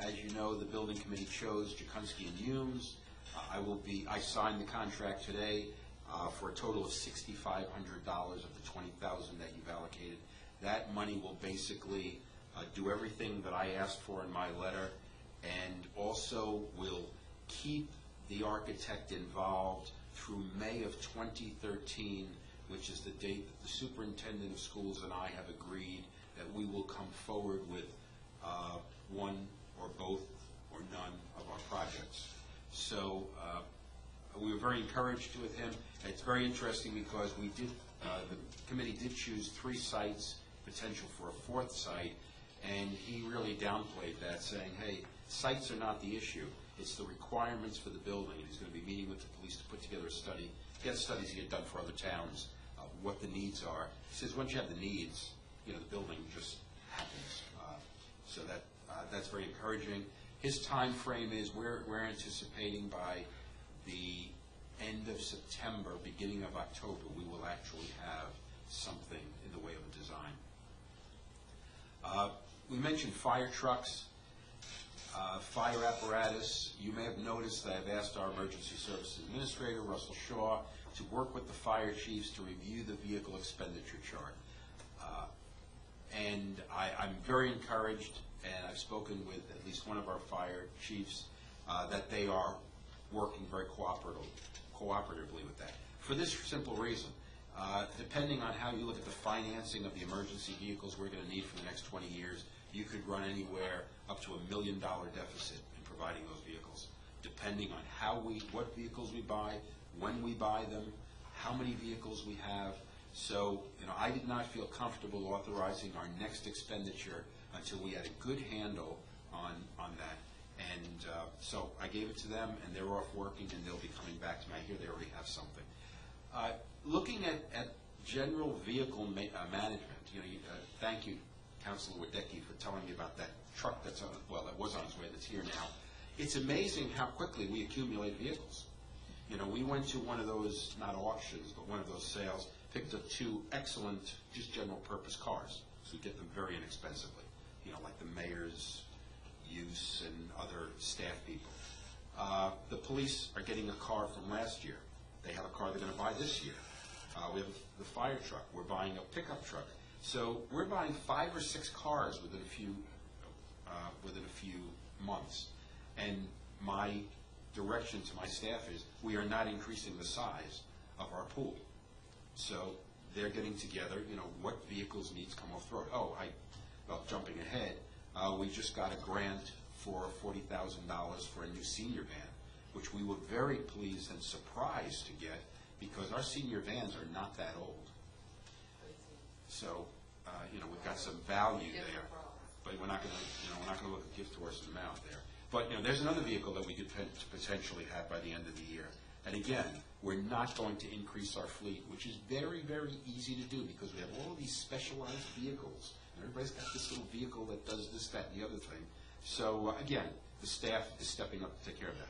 as you know, the building committee chose Jakunski and Humes. I signed the contract today for a total of $6,500 of the $20,000 that you've allocated. That money will basically do everything that I asked for in my letter, and also will keep the architect involved through May of 2013, which is the date that the superintendent of schools and I have agreed that we will come forward with one or both or none of our projects. So we were very encouraged with him. It's very interesting because we did, the committee did choose 3 sites, potential for a 4th site, and he really downplayed that, saying, hey, sites are not the issue. It's the requirements for the building. He's going to be meeting with the police to put together a study. He has studies he had done for other towns, what the needs are. He says once you have the needs, the building just happens. So that's very encouraging. His time frame is we're anticipating by the end of September, beginning of October, we will actually have something in the way of a design. We mentioned fire trucks. Fire apparatus, you may have noticed that I've asked our emergency services administrator, Russell Shaw, to work with the fire chiefs to review the vehicle expenditure chart. And I'm very encouraged, and I've spoken with at least one of our fire chiefs, that they are working very cooperatively with that. For this simple reason, depending on how you look at the financing of the emergency vehicles we're going to need for the next 20 years, you could run anywhere up to $1 million deficit in providing those vehicles, depending on what vehicles we buy, when we buy them, how many vehicles we have. So, I did not feel comfortable authorizing our next expenditure until we had a good handle on that. And so I gave it to them, and they're off working, and they'll be coming back to me. I hear they already have something. Looking at general vehicle management, thank you, Councilor Wadecki, for telling me about that truck that was on its way, that's here now. It's amazing how quickly we accumulate vehicles. We went to one of those, not auctions, but one of those sales, picked up 2 excellent, just general purpose cars. So we get them very inexpensively, like the mayor's use and other staff people. The police are getting a car from last year. They have a car they're going to buy this year. We have the fire truck. We're buying a pickup truck. So we're buying 5 or 6 cars within a few months. And my direction to my staff is we are not increasing the size of our pool. So they're getting together, what vehicles needs come off the road. Jumping ahead, we just got a grant for $40,000 for a new senior van, which we were very pleased and surprised to get, because our senior vans are not that old. So, we've got some value there, but we're not going to look a gift horse in the mouth there. But there's another vehicle that we could potentially have by the end of the year. And again, we're not going to increase our fleet, which is very, very easy to do, because we have all of these specialized vehicles. And everybody's got this little vehicle that does this, that, and the other thing. So again, the staff is stepping up to take care of that.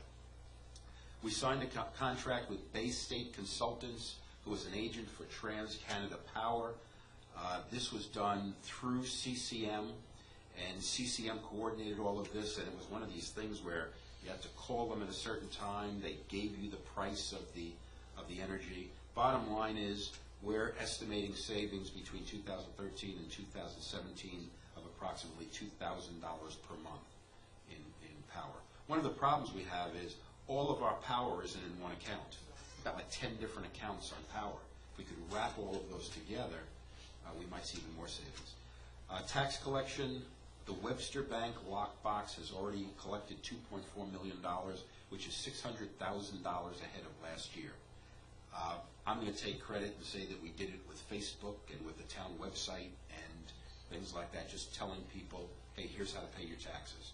We signed a contract with Bay State Consultants, who is an agent for Trans-Canada Power. This was done through CCM, and CCM coordinated all of this, and it was one of these things where you had to call them at a certain time. They gave you the price of the energy. Bottom line is, we're estimating savings between 2013 and 2017 of approximately $2,000 per month in power. One of the problems we have is all of our power isn't in one account. We've got like 10 different accounts on power. If we could wrap all of those together, we might see even more savings. Tax collection, the Webster Bank lockbox has already collected $2.4 million, which is $600,000 ahead of last year. I'm going to take credit and say that we did it with Facebook and with the town website and things like that, just telling people, hey, here's how to pay your taxes.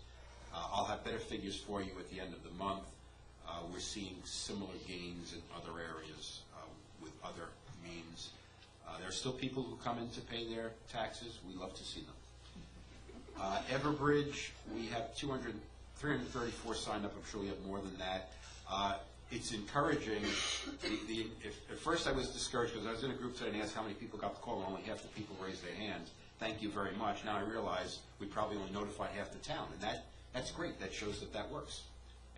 I'll have better figures for you at the end of the month. We're seeing similar gains in other areas with other means. There are still people who come in to pay their taxes. We love to see them. Everbridge, we have 334 signed up. I'm sure we have more than that. It's encouraging. At first I was discouraged because I was in a group today and asked how many people got the call, and only half the people raised their hands. Thank you very much. Now I realize we probably only notified half the town, and that's great. That shows that works,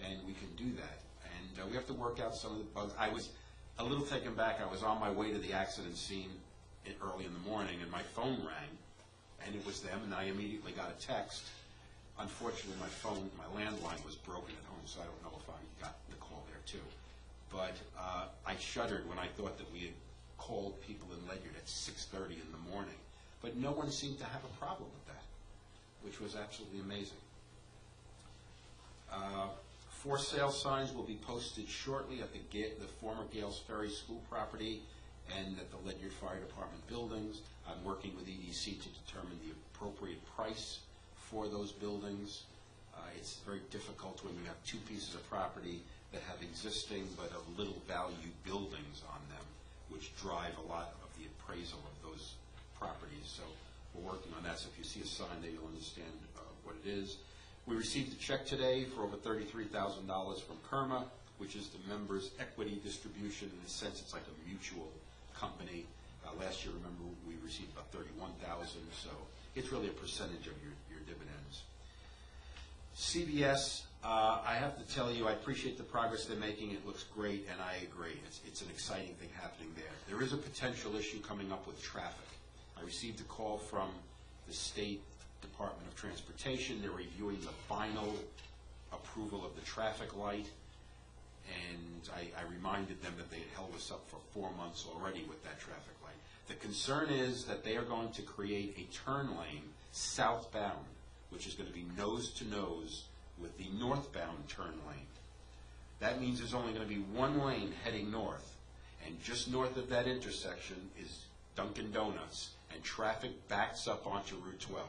and we can do that. And we have to work out some of the bugs. I was a little taken back. I was on my way to the accident scene early in the morning, and my phone rang, and it was them, and I immediately got a text. Unfortunately, my landline was broken at home, so I don't know if I got the call there too. But I shuddered when I thought that we had called people in Ledyard at 6:30 in the morning. But no one seemed to have a problem with that, which was absolutely amazing. 4 sale signs will be posted shortly at the former Gales Ferry School property and at the Ledyard Fire Department buildings. I'm working with EDC to determine the appropriate price for those buildings. It's very difficult when you have 2 pieces of property that have existing but of little value buildings on them, which drive a lot of the appraisal of those properties. So we're working on that. So if you see a sign there, you'll understand what it is. We received a check today for over $33,000 from KERMA, which is the members' equity distribution. In a sense, it's like a mutual company. Last year, remember, we received about $31,000, so it's really a percentage of your dividends. CVS, I have to tell you, I appreciate the progress they're making. It looks great, and I agree. It's an exciting thing happening there. There is a potential issue coming up with traffic. I received a call from the State Department of Transportation. They're reviewing the final approval of the traffic light, and I reminded them that they had held us up for 4 months already with that traffic light. The concern is that they are going to create a turn lane southbound, which is going to be nose-to-nose with the northbound turn lane. That means there's only going to be one lane heading north, and just north of that intersection is Dunkin' Donuts, and traffic backs up onto Route 12.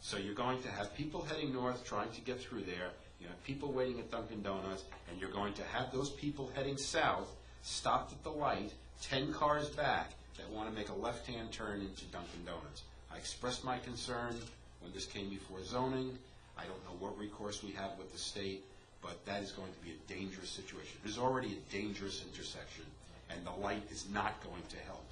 So you're going to have people heading north trying to get through there, you have people waiting at Dunkin' Donuts, and you're going to have those people heading south stopped at the light, 10 cars back, that want to make a left-hand turn into Dunkin' Donuts. I expressed my concern when this came before zoning. I don't know what recourse we have with the state, but that is going to be a dangerous situation. There's already a dangerous intersection, and the light is not going to help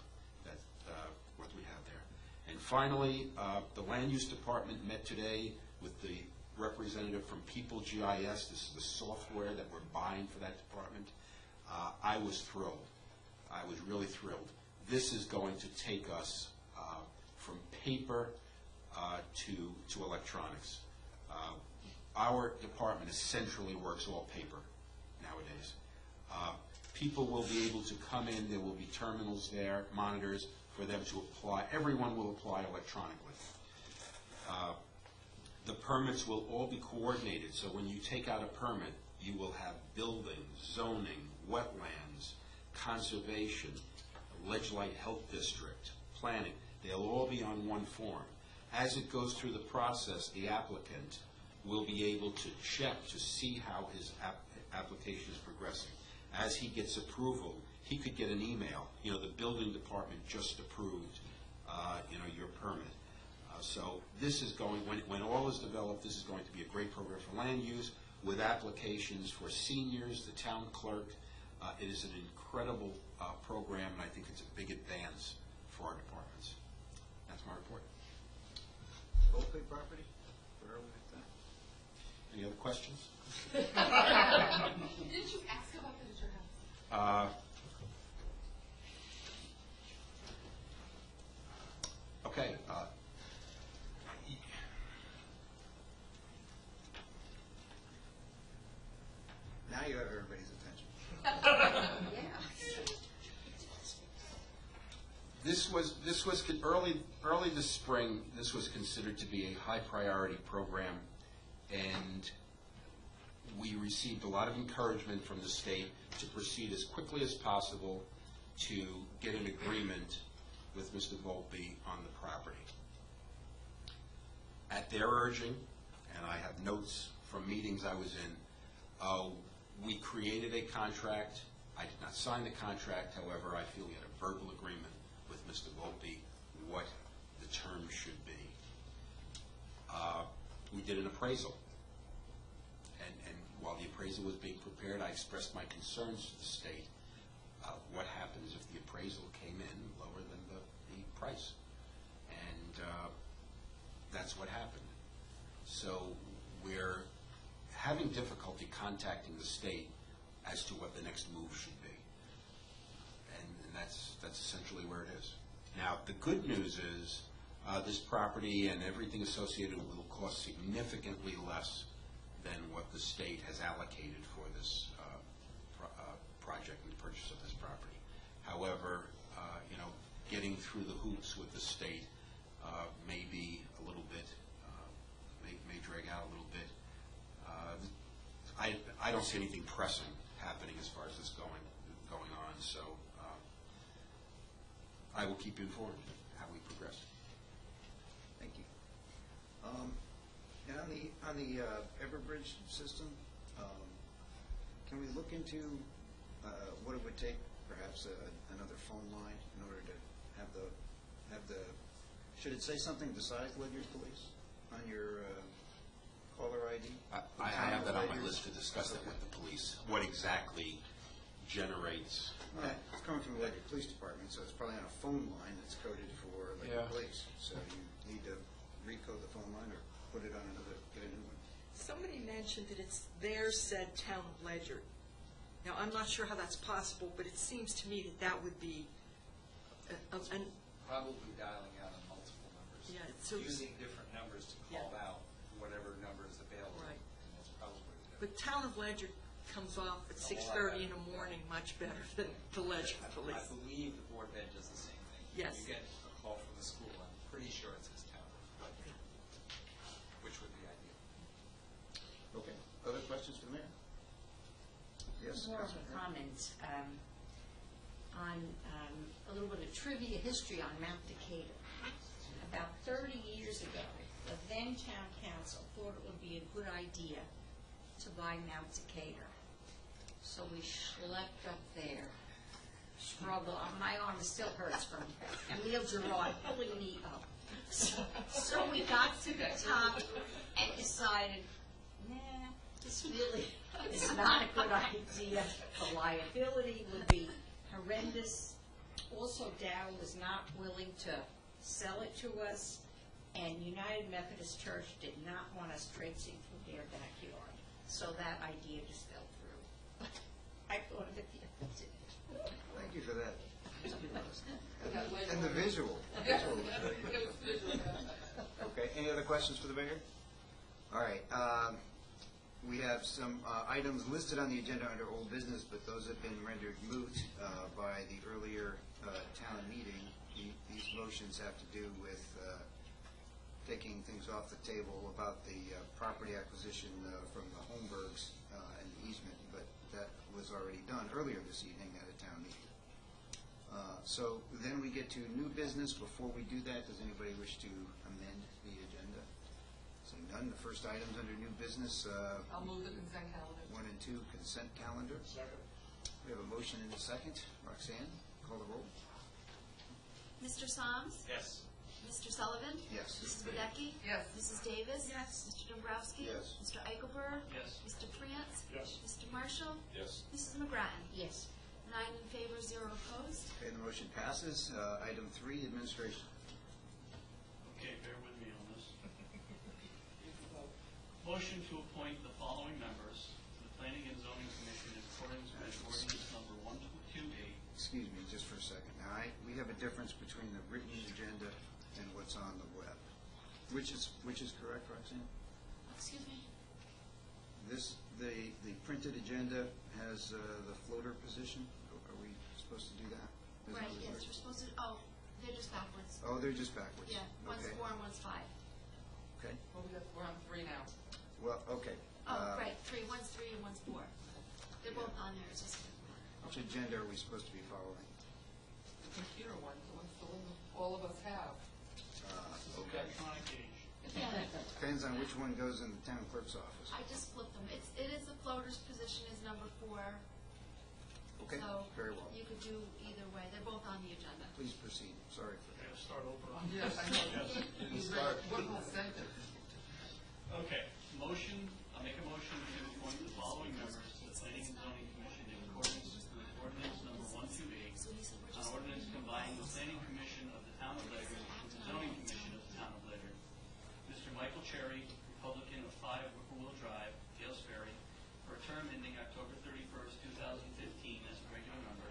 what we have there. And finally, the Land Use Department met today with the representative from People GIS. This is the software that we're buying for that department. I was thrilled. I was really thrilled. This is going to take us from paper to electronics. Our department essentially works all paper nowadays. People will be able to come in, there will be terminals there, monitors for them to apply. Everyone will apply electronically. The permits will all be coordinated, so when you take out a permit, you will have building, zoning, wetlands, conservation, Ledyard Health District, planning. They'll all be on one form. As it goes through the process, the applicant will be able to check to see how his application is progressing. As he gets approval, he could get an email, the building department just approved, your permit. So this is going, when all is developed, this is going to be a great program for land use with applications for seniors, the town clerk. It is an incredible program, and I think it's a big advance for our departments. That's my report. Volpe property? Where are we with that? Any other questions? Didn't you ask about that at your house? Okay. Now you have everybody's attention. This was early this spring. This was considered to be a high priority program, and we received a lot of encouragement from the state to proceed as quickly as possible to get an agreement with Mr. Volpe on the property. At their urging, and I have notes from meetings I was in, we created a contract. I did not sign the contract, however, I feel we had a verbal agreement with Mr. Volpe what the terms should be. We did an appraisal, and while the appraisal was being prepared, I expressed my concerns to the state. What happens if the appraisal came in lower than the price? And that's what happened. So we're having difficulty contacting the state as to what the next move should be. And that's essentially where it is. Now, the good news is this property and everything associated will cost significantly less than what the state has allocated for this project and purchase of this property. However, getting through the hoops with the state may be a little bit, may drag out a little bit. I don't see anything pressing happening as far as this going on, so I will keep you informed how we progress. Thank you. And on the Everbridge system, can we look into what it would take, perhaps another phone line in order to have the should it say something besides Ledyard Police on your caller ID? I have that on my list to discuss that with the police. What exactly generates? It's coming from the Ledyard Police Department, so it's probably on a phone line that's coded for Ledyard Police. So you need to recode the phone line or put it on get a new one. Somebody mentioned that it's there said Town of Ledyard. Now, I'm not sure how that's possible, but it seems to me that that would be an Probably dialing out on multiple numbers. Yeah, so- using different numbers to call out whatever number is available. Right. And that's probably what it is. But Town of Ledyard comes off at 6:30 in the morning much better than the Ledyard I Police. believe the Board of Ed does the same thing. Yes. You get a call from the school, I'm pretty sure it says town, which would be ideal. Okay. Other questions for the mayor? Yes, More of Councilman a Hurd. comment on a little bit of trivia history on Mount Decatur. About 30 years ago, the then town council thought it would be a good idea to buy Mount Decatur. So we schlepped up there, struggle, my arm still hurts from Emile Gerard pulling me up. So we got to the top and decided, nah, this really is not a good idea. The liability would be horrendous. Also, Dow was not willing to sell it to us, and United Methodist Church did not want us traipsing through their backyard. So that idea just fell through. I thought of it the other day. Thank you for that. And the visual. The visual was very good. Okay, any other questions for the mayor? All right, we have some items listed on the agenda under old business, but those have been rendered moot by the earlier town meeting. These motions have to do with taking things off the table about the property acquisition from the Holmbergs and the easement, but that was already done earlier this evening at a town meeting. So then we get to new business. Before we do that, does anybody wish to amend the agenda? Seeing none, the first items under new business, I'll move the consent calendar. 1 and 2, consent calendar. Second. We have a motion and a second. Roxanne, call the roll. Mr. Soms? Yes. Mr. Sullivan? Yes. Mrs. Wadecki? Yes. Mrs. Davis? Yes. Mr. Dombrowski? Yes. Mr. Eichelberg? Yes. Mr. Prance? Yes. Mr. Marshall? Yes. Mrs. McGrattan? Yes. 9 in favor, 0 opposed. Okay, the motion passes. Item 3, administration. Okay, bear with me on this. Motion to appoint the following members to the Planning and Zoning Commission in accordance with ordinance number 128. Excuse me, just for a second. Now, we have a difference between the written agenda and what's on the web. Which is correct, Roxanne? Excuse me? The printed agenda has the floater position. Are we supposed to do that? Is Right, it- yes, we're supposed to, oh, they're just backwards. Oh, they're just backwards. Yeah, one's Okay. 4 and one's 5. Okay. Well, we're on 3 now. Well, okay. Oh, right, 3, one's 3 and one's 4. They're both on there, it's just, Which agenda are we supposed to be following? The computer one, the one all of us have. Okay. Electronic age. Depends on which one goes in the town clerk's office. I just flipped them. It is the floater's position is number 4. Okay, So very well. you could do either way. They're both on the agenda. Please proceed. Sorry for Okay, that. I'll start over. Yes, I know. Yes. You read one whole sentence. Okay, I'll make a motion to appoint the following members to the Planning and Zoning Commission in accordance with ordinance number 128. So he said we're An just. ordinance combining the Planning Commission of the Town of Ledyard with the Zoning Commission of the Town of Ledyard. Mr. Michael Cherry, Republican of 5 Whippoorwill Drive, Gales Ferry, for a term ending October 31st, 2015 as a regular member.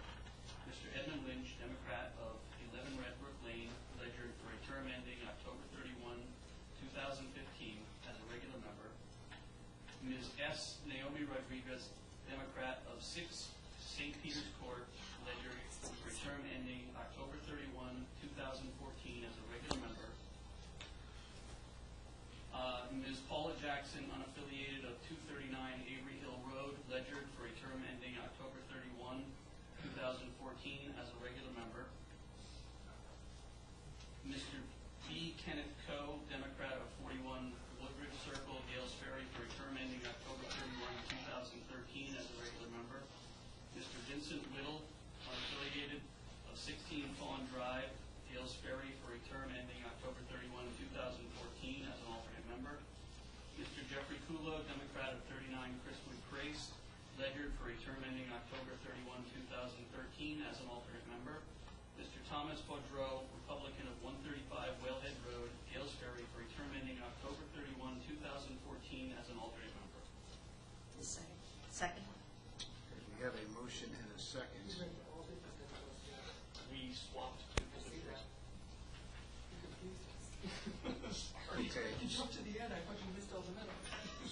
Mr. Edmund Lynch, Democrat of 11 Redbrook Lane, Ledyard, for a term ending October 31, 2015 as a regular member. Ms. S. Naomi Rodriguez, Democrat of 6 St. Peter's Court, Ledyard, for a term ending October 31, 2014 as a regular member. Ms. Paula Jackson, unaffiliated of 239 Avery Hill Road, Ledyard, for a term ending October 31, 2014 as a regular member. Mr. B. Kenneth Coe, Democrat of 41 Woodridge Circle, Gales Ferry, for a term ending October 31, 2013 as a regular member. Mr. Vincent Whittle, unaffiliated of 16 Fawn Drive, Gales Ferry, for a term ending October 31, 2014 as an alternate member. Mr. Jeffrey Kulo, Democrat of 39 Crestwood Crace, Ledyard, for a term ending October 31, 2013 as an alternate member. Mr. Thomas Boudreau, Republican of 135 Whalehead Road, Gales Ferry, for a term ending October 31, 2014 as an alternate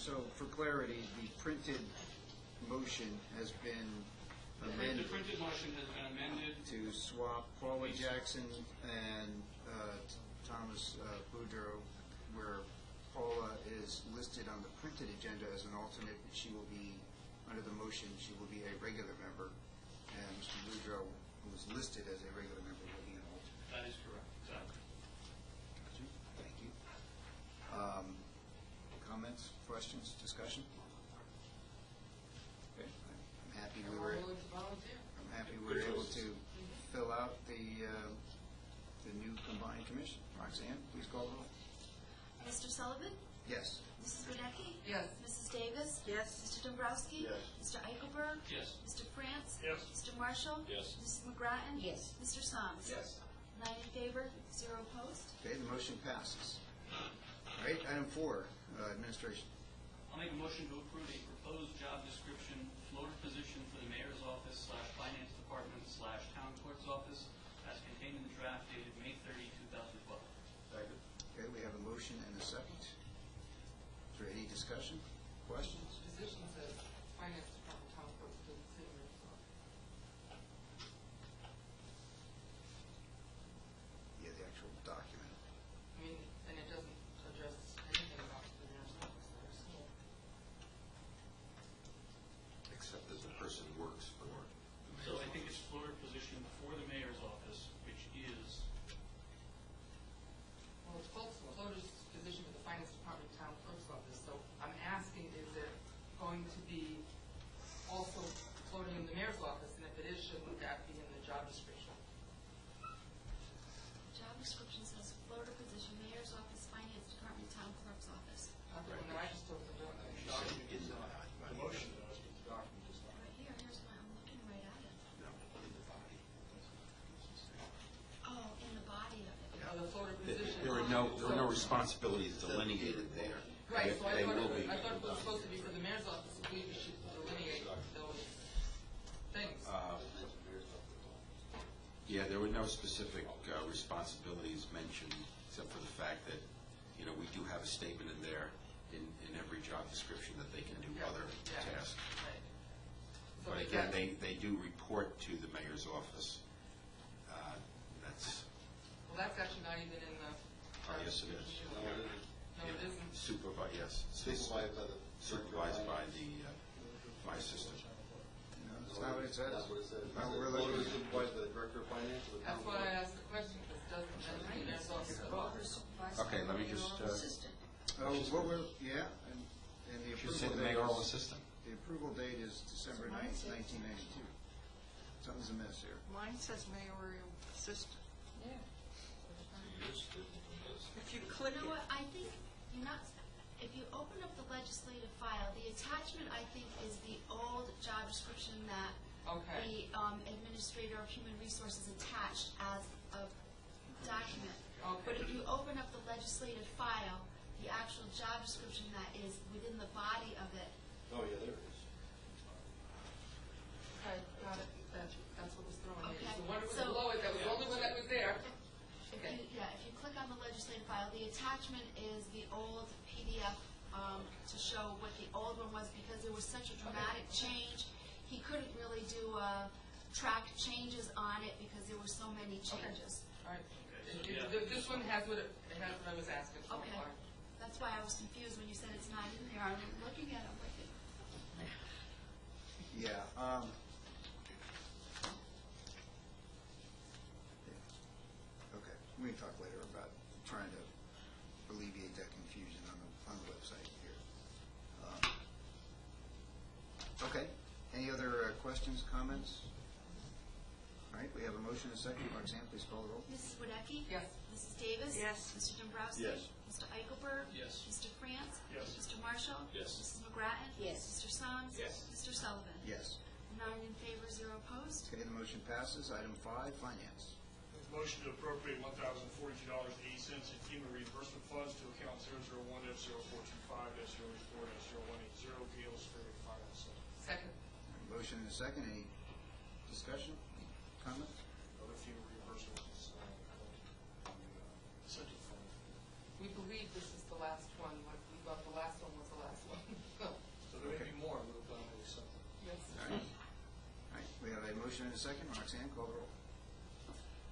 So for clarity, the printed motion has been The amended printed motion has been amended. to swap Paula Jackson and Thomas Boudreau, where Paula is listed on the printed agenda as an alternate, but she will be, under the motion, she will be a regular member, and Mr. Boudreau, who is listed as a regular member, will be an alternate. That is correct, exactly. Thank you. Comments, questions, discussion? Okay, I'm happy we were. willing to volunteer. I'm happy we were able to fill out the new combined commission. Roxanne, please call the roll. Mr. Sullivan? Yes. Mrs. Wadecki? Yes. Mrs. Davis? Yes. Mr. Dombrowski? Yes. Mr. Eichelberg? Yes. Mr. France? Yes. Mr. Marshall? Yes. Mrs. McGrattan? Yes. Mr. Soms? Yes. 9 in favor, 0 opposed. Okay, the motion passes. All right, item 4, administration. I'll make a motion to approve a proposed job description, floater position for the mayor's office / finance department / town clerk's office as contained in the draft dated May 30, 2012. Second. Okay, we have a motion and a second. Is there any discussion, questions? Position says finance department, town clerk, to the city mayor's office. Yeah, the actual document. I mean, and it doesn't address anything about the mayor's office there, so. Except that the person works for the So mayor's I think office. it's floater position for the mayor's office, which is, Well, it's called floater's position for the finance department, town clerk's office, so I'm asking, is it going to be also floating in the mayor's office, and if it is, shouldn't that be in the job description? Job description says floater position, mayor's office, finance department, town clerk's office. No, I just don't know. The motion does, but the document does not. Right here, here's my, I'm looking right at it. No, in the body. Oh, in the body of it. The floater position. There are no responsibilities delineated there. Right, so They will be. I thought it was supposed to be for the mayor's office, so we should delineate those things. Yeah, there were no specific responsibilities mentioned, except for the fact that, we do have a statement in there in every job description that they can do other Yeah. tasks. Right. So But is again, that- they do report to the mayor's office. That's, Well, that's actually not even in the. yes, it is. No, it isn't. Yes. Supervised by the. Supervised by my assistant. No, that's not what it says. That's what it says. No, we're Floater looking- is supervised by the director of finance of the town. That's why I asked the question, because it doesn't mention the mayor's office at all. Okay, let me just, Assistant. Oh, what we're, yeah, and the should say approval the date mayoral is, assistant. the approval date is December 9th, 1992. Something's amiss here. Mine says mayoral assistant. Yeah. If you click You know it, what, I think, if you open up the legislative file, the attachment, I think, is the old job description that Okay. the Administrator of Human Resources attached as a document. Okay. But if you open up the legislative file, the actual job description that is within the body of it, Oh, yeah, there it is. Okay, got it, that's what was thrown in. Okay, The one that was so- below it, that was the only one that was there. Okay. if you click on the legislative file, the attachment is the old PDF to show what the old one was, because there was such a dramatic change. He couldn't really do track changes on it because there were so many changes. All right. Yeah. This one has what it has what I was asking for. Okay, that's why I was confused when you said it's not in there. I'm looking at it, I'm like, Yeah, okay, we can talk later about trying to alleviate that confusion on the website here. Okay, any other questions, comments? All right, we have a motion and a second. Roxanne, please call the roll. Mrs. Wadecki? Yes. Mrs. Davis? Yes. Mr. Dombrowski? Yes. Mr. Eichelberg? Yes. Mr. France? Yes. Mr. Marshall? Yes. Mrs. McGrattan? Yes. Mr. Soms? Yes. Mr. Sullivan? Yes. 9 in favor, 0 opposed. Okay, the motion passes. Item 5, finance. Motion to appropriate $1,042.80 in FEMA reimbursement funds to account 001-0425-04-0180 Gales Ferry Fire Center. Second. Motion and a second. Any discussion, comment? Other FEMA reimbursements, incentive fund. We believe this is the last one. We thought the last one was the last one. I have a motion and a second. Roxanne, call the roll.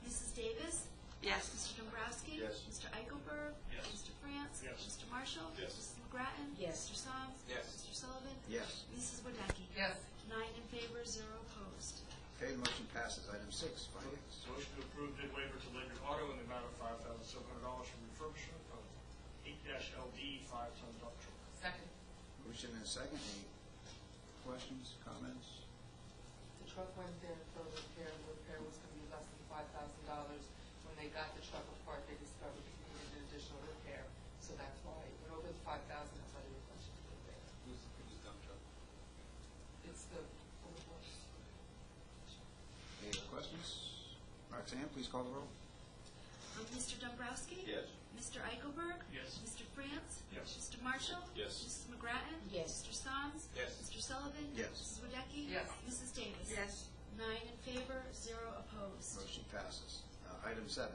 Mrs. Davis? Yes. Mr. Dombrowski? Yes. Mr. Eichelberg? Yes. Mr. France? Yes. Mr. Marshall? Yes. Mrs. McGrattan? Yes. Mr. Soms? Yes. Mr. Sullivan? Yes. Mrs. Wadecki? Yes. 9 in favor, 0 opposed. Okay, the motion passes. Item 6, finance. Motion to approve bid waiver to Ledyard Auto in the amount of $5,700 for refurbishment of 8-LD 5-ton dump truck. Second. Motion and a second. Any questions, comments? The truck went there for repair. The repair was going to be less than $5,000. When they got the truck apart, they discovered it needed an additional repair. So that's why it went over the $5,000. That's why they requested the repair. Who's dump truck? It's the Public Works. Any other questions? Roxanne, please call the roll. Mr. Dombrowski? Yes. Mr. Eichelberg? Yes. Mr. France? Yes. Mr. Marshall? Yes. Mrs. McGrattan? Yes. Mr. Soms? Yes. Mr. Sullivan? Yes. Mrs. Wadecki? Yes. Mrs. Davis? Yes. 9 in favor, 0 opposed. Motion passes. Item 7,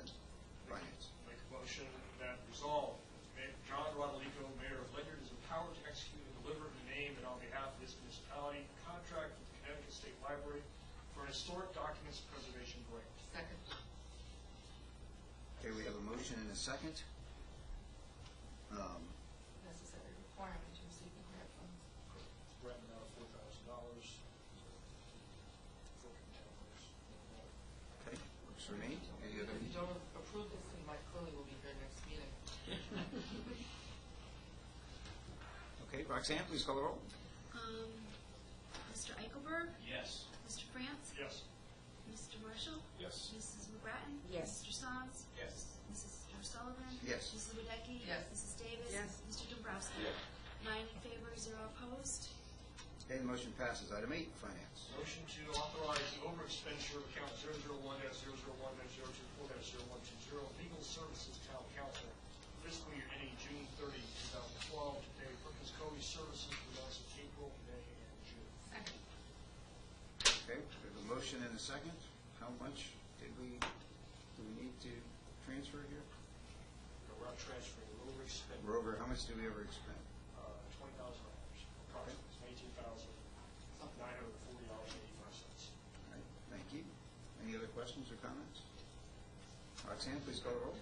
finance. Make a motion that resolve, Mayor John Rodolico, Mayor of Ledyard, is empowered to execute and deliver in the name and on behalf of this municipality contract with the Connecticut State Library for an historic documents preservation grant. Second. Okay, we have a motion and a second. Necessary requirement to receive the grant funds. Grant amount of $4,000 for containers. Okay, works for me. Any other? If you don't approve this, then Mike Curley will be here next meeting. Okay, Roxanne, please call the roll. Mr. Eichelberg? Yes. Mr. France? Yes. Mr. Marshall? Yes. Mrs. McGrattan? Yes. Mr. Soms? Yes. Mrs. Sullivan? Yes. Mrs. Wadecki? Yes. Mrs. Davis? Yes. Mr. Dombrowski? Yes. 9 in favor, 0 opposed. Okay, the motion passes. Item 8, finance. Motion to authorize the over expenditure of account 001-001-024-0120, legal services town council, fiscal year ending June 30, 2012, to pay Perkins Covey services for the months of April, May, and June. Second. Okay, we have a motion and a second. How much do we need to transfer here? We're not transferring, we're over expending We're over, how much do we ever expend? $20,000, approximately $18,940.85. All right, thank you. Any other questions or comments? Roxanne, please call the roll.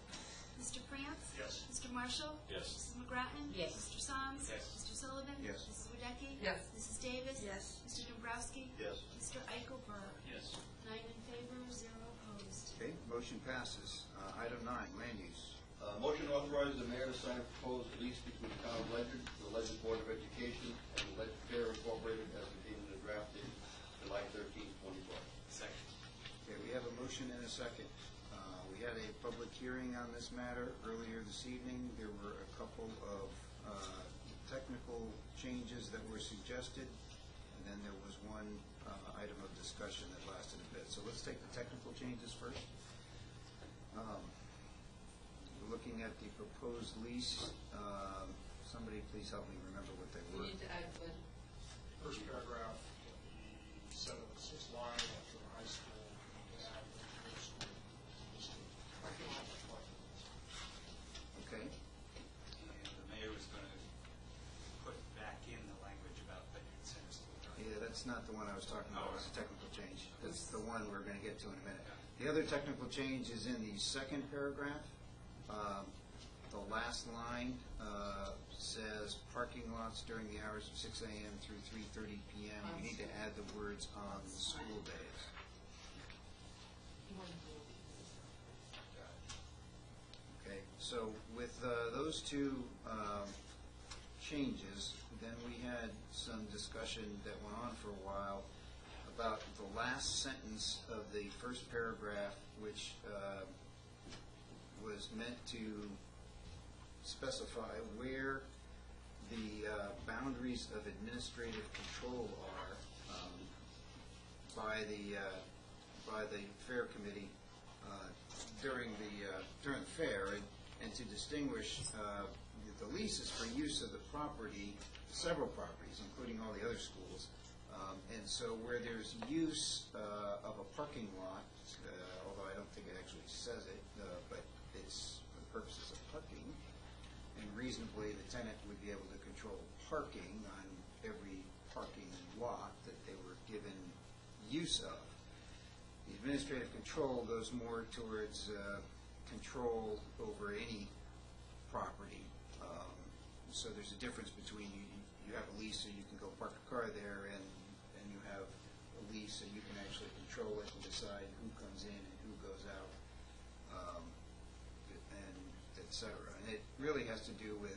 Mr. France? Yes. Mr. Marshall? Yes. Mrs. McGrattan? Yes. Mr. Soms? Yes. Mr. Sullivan? Yes. Mrs. Wadecki? Yes. Mrs. Davis? Yes. Mr. Dombrowski? Yes. Mr. Eichelberg? Yes. 9 in favor, 0 opposed. Okay, motion passes. Item 9, land use. Motion to authorize the mayor to sign a proposed lease between the town of Ledyard, the Ledyard Board of Education, and the Ledyard Fair Incorporated as contained in the draft dated July 13, 2012. Second. Okay, we have a motion and a second. We had a public hearing on this matter earlier this evening. There were a couple of technical changes that were suggested, and then there was one item of discussion that lasted a bit. So let's take the technical changes first. We're looking at the proposed lease. Somebody please help me remember what they We were. need to add the First paragraph, the 6th line after the high school, add the middle school, listed parking lot. Okay, And the mayor was going to put back in the language about Ledyard Center School. yeah, that's not the one I was talking about. It's a technical change. That's the one we're going to get to in a minute. The other technical change is in the second paragraph. The last line says parking lots during the hours of 6 a.m. through 3:30 p.m. We need to add the words on the school days. Okay, so with those two changes, then we had some discussion that went on for a while about the last sentence of the first paragraph, which was meant to specify where the boundaries of administrative control are by the fair committee during the fair, and to distinguish the leases for use of the property, several properties, including all the other schools. And so where there's use of a parking lot, although I don't think it actually says it, but it's for the purposes of parking, and reasonably the tenant would be able to control parking on every parking lot that they were given use of. administrative control goes more towards control over any property. So there's a difference between you have a lease, so you can go park a car there, and you have a lease, and you can actually control it and decide who comes in and who goes out, and et cetera. And it really has to do with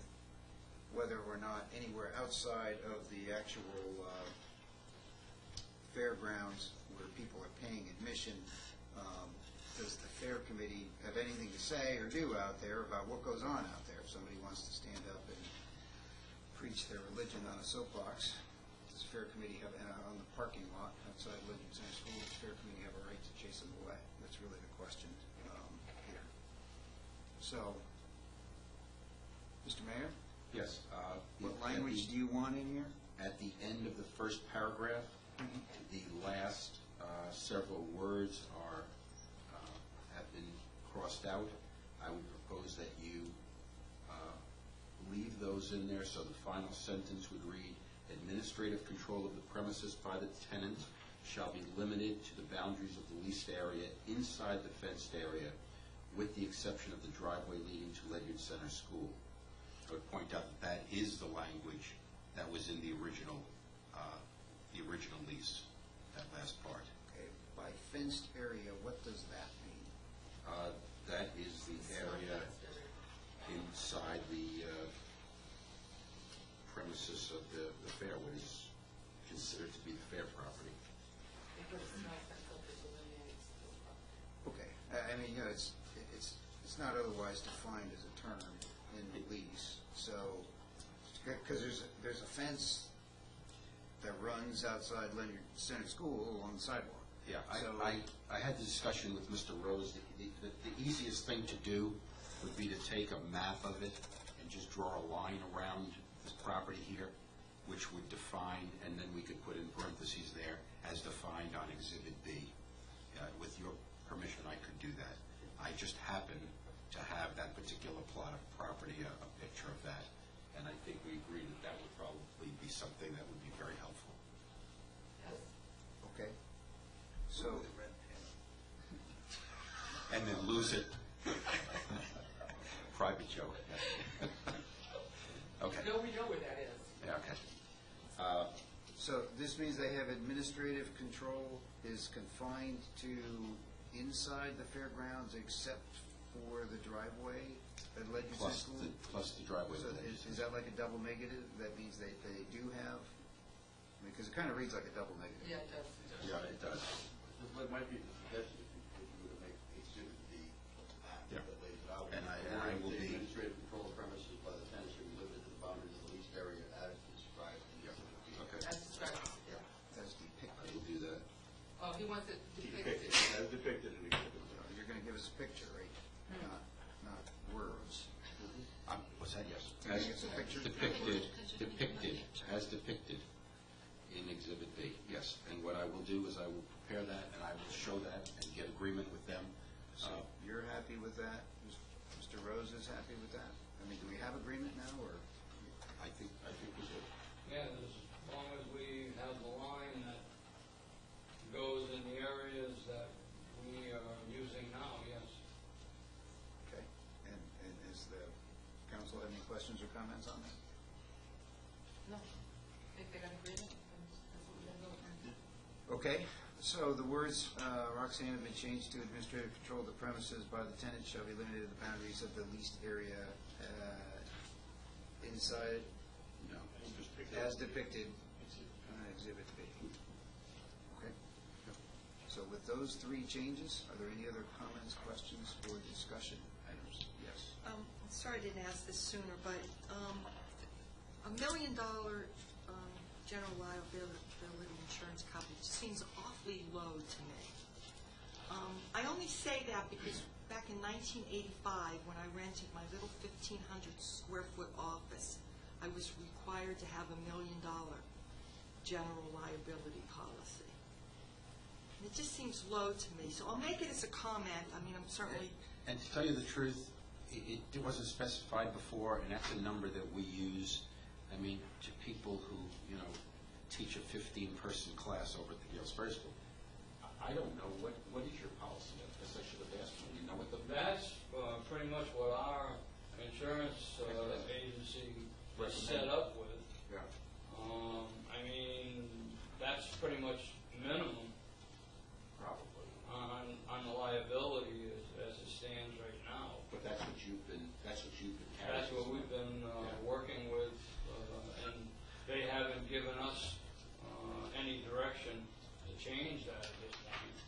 whether or not anywhere outside of the actual fairgrounds where people are paying admission, does the fair committee have anything to say or do out there about what goes on out there? If somebody wants to stand up and preach their religion on a soapbox, does the fair committee have, on the parking lot outside Ledyard Center School, does the fair committee have a right to chase them away? That's really the question here. So, Mr. Mayor? Yes. What language do you want in here? At the end of the first paragraph, the last several words have been crossed out. I would propose that you leave those in there, so the final sentence would read, administrative control of the premises by the tenant shall be limited to the boundaries of the leased area inside the fenced area, with the exception of the driveway leading to Ledyard Center School. I would point out that that is the language that was in the original lease, that last part. Okay, by fenced area, what does that mean? That is the area inside the premises of the fair, what is considered to be the fair property. Okay, I mean, you know, it's not otherwise defined as a term in the lease, so, because there's a fence that runs outside Ledyard Center School along the sidewalk. Yeah, So- I had the discussion with Mr. Rose. The easiest thing to do would be to take a map of it and just draw a line around this property here, which would define, and then we could put in parentheses there, as defined on Exhibit B. With your permission, I could do that. I just happen to have that particular plot of property, a picture of that, and I think we agreed that that would probably be something that would be very helpful. Okay, so, And then lose it. Private joke. Okay. No, we know where that is. Yeah, okay. so this means they have administrative control is confined to inside the fairgrounds except for the driveway at Ledyard Center School? Plus the driveway. So is that like a double negative? That means they do have, because it kind of reads like a double negative. Yeah, it does. Yeah, it does. What might be the suggestion if you were to make Exhibit D Yeah. that lays it out. And I will The be- administrative control of premises by the tenant should be limited to the boundaries of the leased area as described in Exhibit D. Okay. As described. That's I depicted. will do that. Oh, he wants it Depicted, depicted. as depicted in Exhibit D. You're going to give us a picture, right? Not words. Was that yes? Can I get some pictures? Depicted, as depicted in Exhibit B, yes. And what I will do is I will prepare that, and I will show that and get agreement with them. So you're happy with that? Mr. Rose is happy with that? I mean, do we have agreement now, or? I think we do. Yeah, as long as we have the line that goes in the areas that we are using now, yes. Okay. And is the council have any questions or comments on that? No. If they got agreement, then that's what we gotta go with. Okay, so the words, Roxanne, have been changed to administrative control of the premises by the tenant shall be limited to the boundaries of the leased area inside, No. as depicted on Exhibit B. Okay. So with those three changes, are there any other comments, questions, or discussion items? Yes. Sorry I didn't ask this sooner, but $1 million general liability insurance coverage seems awfully low to me. I only say that because back in 1985, when I rented my little 1,500 square foot office, I was required to have $1 million general liability policy. And it just seems low to me, so I'll make it as a comment. I mean, I'm certainly... And to tell you the truth, it wasn't specified before, and that's a number that we use, I mean, to people who, teach a 15-person class over at the Gales Ferry School. I don't know, what is your policy? I guess I should have asked you, you know what the... That's pretty much what our insurance agency is set up with. Yeah. I mean, that's pretty much minimum Probably. on the liability as it stands right now. But that's what you've been carrying. That's what we've been working with, and they haven't given us any direction to change that at this point.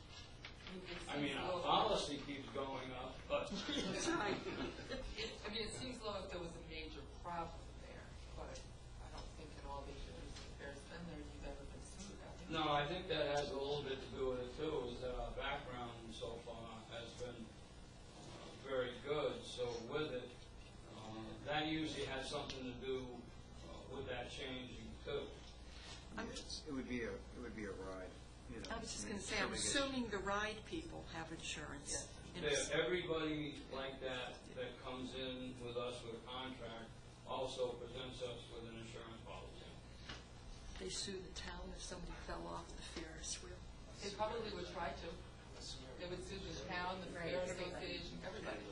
I mean, our policy keeps going up, but I mean, it seems though if there was a major problem there, but I don't think in all these years that there's been there, you've ever been sued about it. no, I think that has a little bit to do with it too, is that our background so far has been very good. So with it, that usually has something to do with that changing too. It would be a ride, you know. I was just going to it's say, a I'm big assuming the ride people have insurance. Everybody like that comes in with us with a contract also presents us with an insurance policy. They sue the town if somebody fell off the Ferris wheel. They probably would try to. They would sue the town, the fair association, everybody.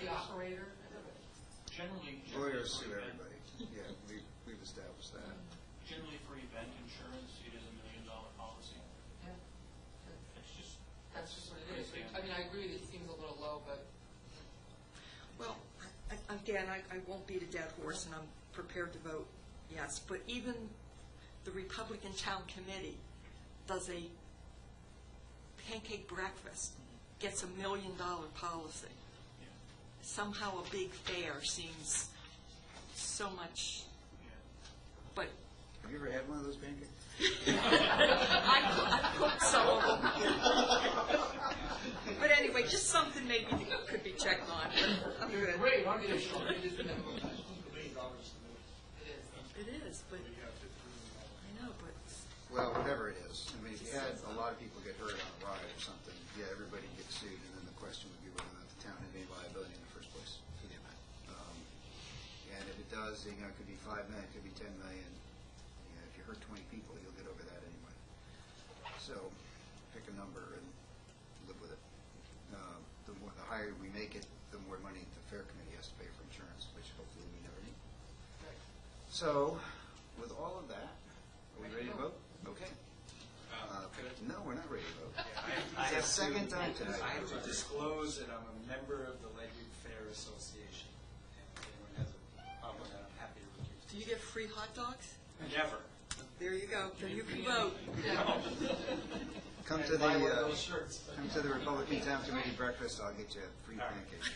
The operator, everybody. Generally. Lawyers sue everybody. Yeah, we've established that. Generally for event insurance, it is $1 million policy. Yeah. It's just. That's just what it is. I mean, I agree that it seems a little low, but Well, again, I won't beat a dead horse, and I'm prepared to vote yes, but even the Republican Town Committee does a pancake breakfast, gets $1 million policy. Somehow a big fair seems so much, but Have you ever had one of those pancakes? I cooked some of them. But anyway, just something maybe that could be checked on. I'm good. Great, I'm it is short. It is minimum. $1 million is the minimum. It is. It is, but You have 15 of I know, but Well, whatever it is. I mean, if you had a lot of people get hurt on a ride or something, yeah, everybody gets sued, and then the question would be whether or not the town had any liability in the first place for the event. And if it does, you know, it could be $5 million, it could be $10 million. You know, if you hurt 20 people, you'll get over that anyway. So, pick a number and live with it. The higher we make it, the more money the fair committee has to pay for insurance, which hopefully we never need. So, with all of that, are we ready to vote? Okay. No, we're not ready to vote. I It's the second time tonight. I have to disclose that I'm a member of the Ledyard Fair Association. And if anyone has a problem with that, I'm happy to recuse. do you get free hot dogs? Never. There you go. Then you can vote. Come to Buy one of the those shirts. come to the Republican Town Committee breakfast. I'll get you a free pancake.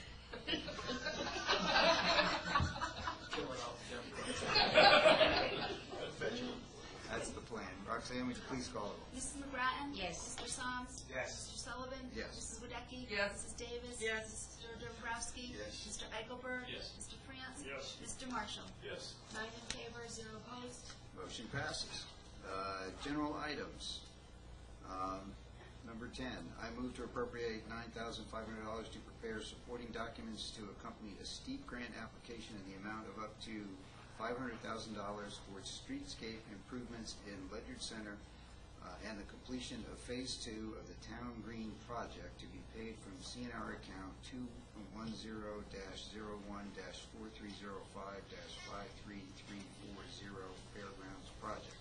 That's the plan. Roxanne, would you please call it? Mrs. McGrattan? Yes. Mr. Soms? Yes. Mr. Sullivan? Yes. Mrs. Wadecki? Yes. Mrs. Davis? Yes. Mr. Dombrowski? Yes. Mr. Eichelberg? Yes. Mr. France? Yes. Mr. Marshall? Yes. 9 in favor, 0 opposed. Motion passes. General items. Number 10, I move to appropriate $9,500 to prepare supporting documents to accompany a steep grant application in the amount of up to $500,000 for streetscape improvements in Ledyard Center and the completion of Phase 2 of the Town Green Project to be paid from CNR account 210-01-4305-53340 Fairgrounds Project.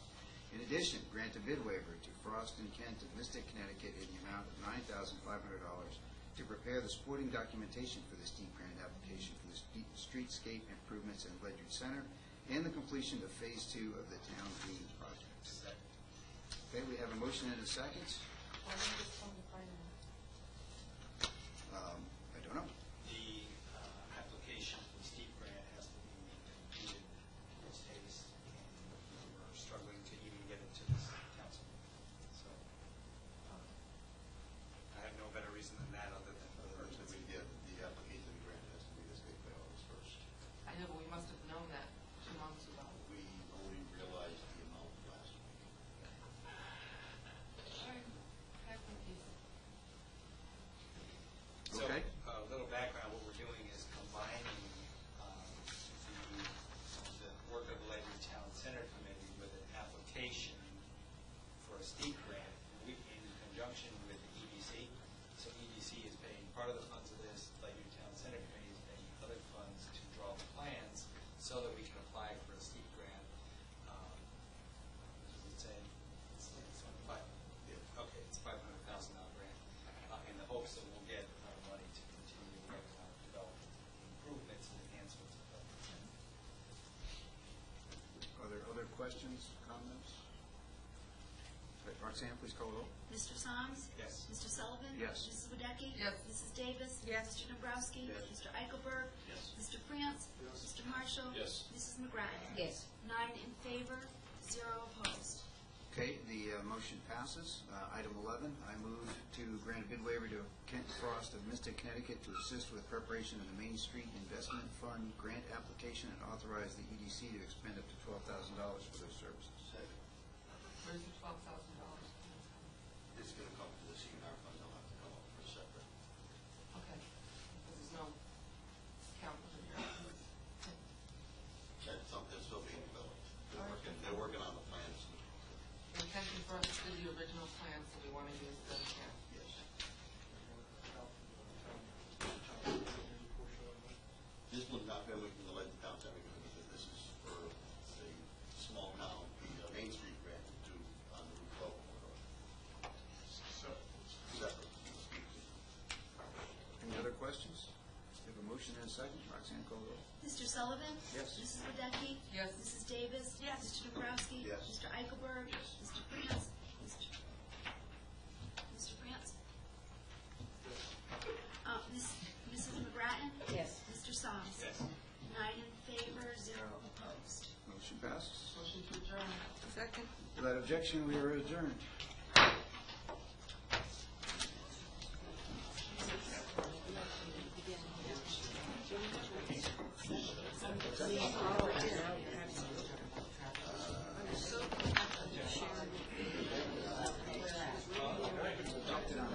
In addition, grant a bid waiver to Frost and Kent of Mystic, Connecticut in the amount of $9,500 to prepare the supporting documentation for the steep grant application for the streetscape improvements in Ledyard Center and the completion of Phase 2 of the Town Green Project. Okay, we have a motion and a second. why don't you just come to finance? I don't know. The application for the steep grant has to be completed in this case, and we're struggling to even get it to this council. So I have no better reason than that other than The application to the grant has to be this big by August 1st. I know, but we must have known that 2 months ago. We only realized the amount last week. All right, have some peace. Roxanne, please call the roll. Mr. Soms? Yes. Mr. Sullivan? Yes. Mrs. Wadecki? Yes. Mrs. Davis? Yes. Mr. Dombrowski? Yes. Mr. Eichelberg? Yes. Mr. France? Mr. Marshall? Yes. Mrs. McGrattan? Yes. 9 in favor, 0 opposed. Okay, the motion passes. Item 11, I move to grant a bid waiver to Kent Frost of Mystic, Connecticut to assist with preparation of the Main Street Investment Fund grant application and authorize the EDC to expend up to $12,000 for their services. Second. Where's the $12,000? It's going to come to the CNR fund, they'll have to come up for a separate. Okay. There's no count for the That's something that's still being developed. They're working on the plans. The intention for us to do the original plan, so we want to use the count. Yes. This would not be within the Ledyard town center, because this is for a small town, the Main Street grant to do on the Route 12 corridor. Separate. Any other questions? We have a motion and a second. Roxanne, call the roll. Mr. Sullivan? Yes. Mrs. Wadecki? Yes. Mrs. Davis? Yes. Mr. Dombrowski? Yes. Mr. Eichelberg? Yes. Mr. France? Mr. France? Mrs. McGrattan? Yes. Mr. Soms? Yes. 9 in favor, 0 opposed. Motion passes. Motion to adjourn. Second? Without objection, we are adjourned. Adopted on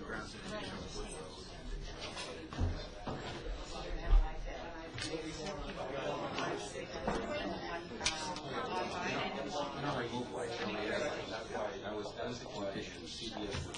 grounds of additional Not remove white, that was the condition, CBS was,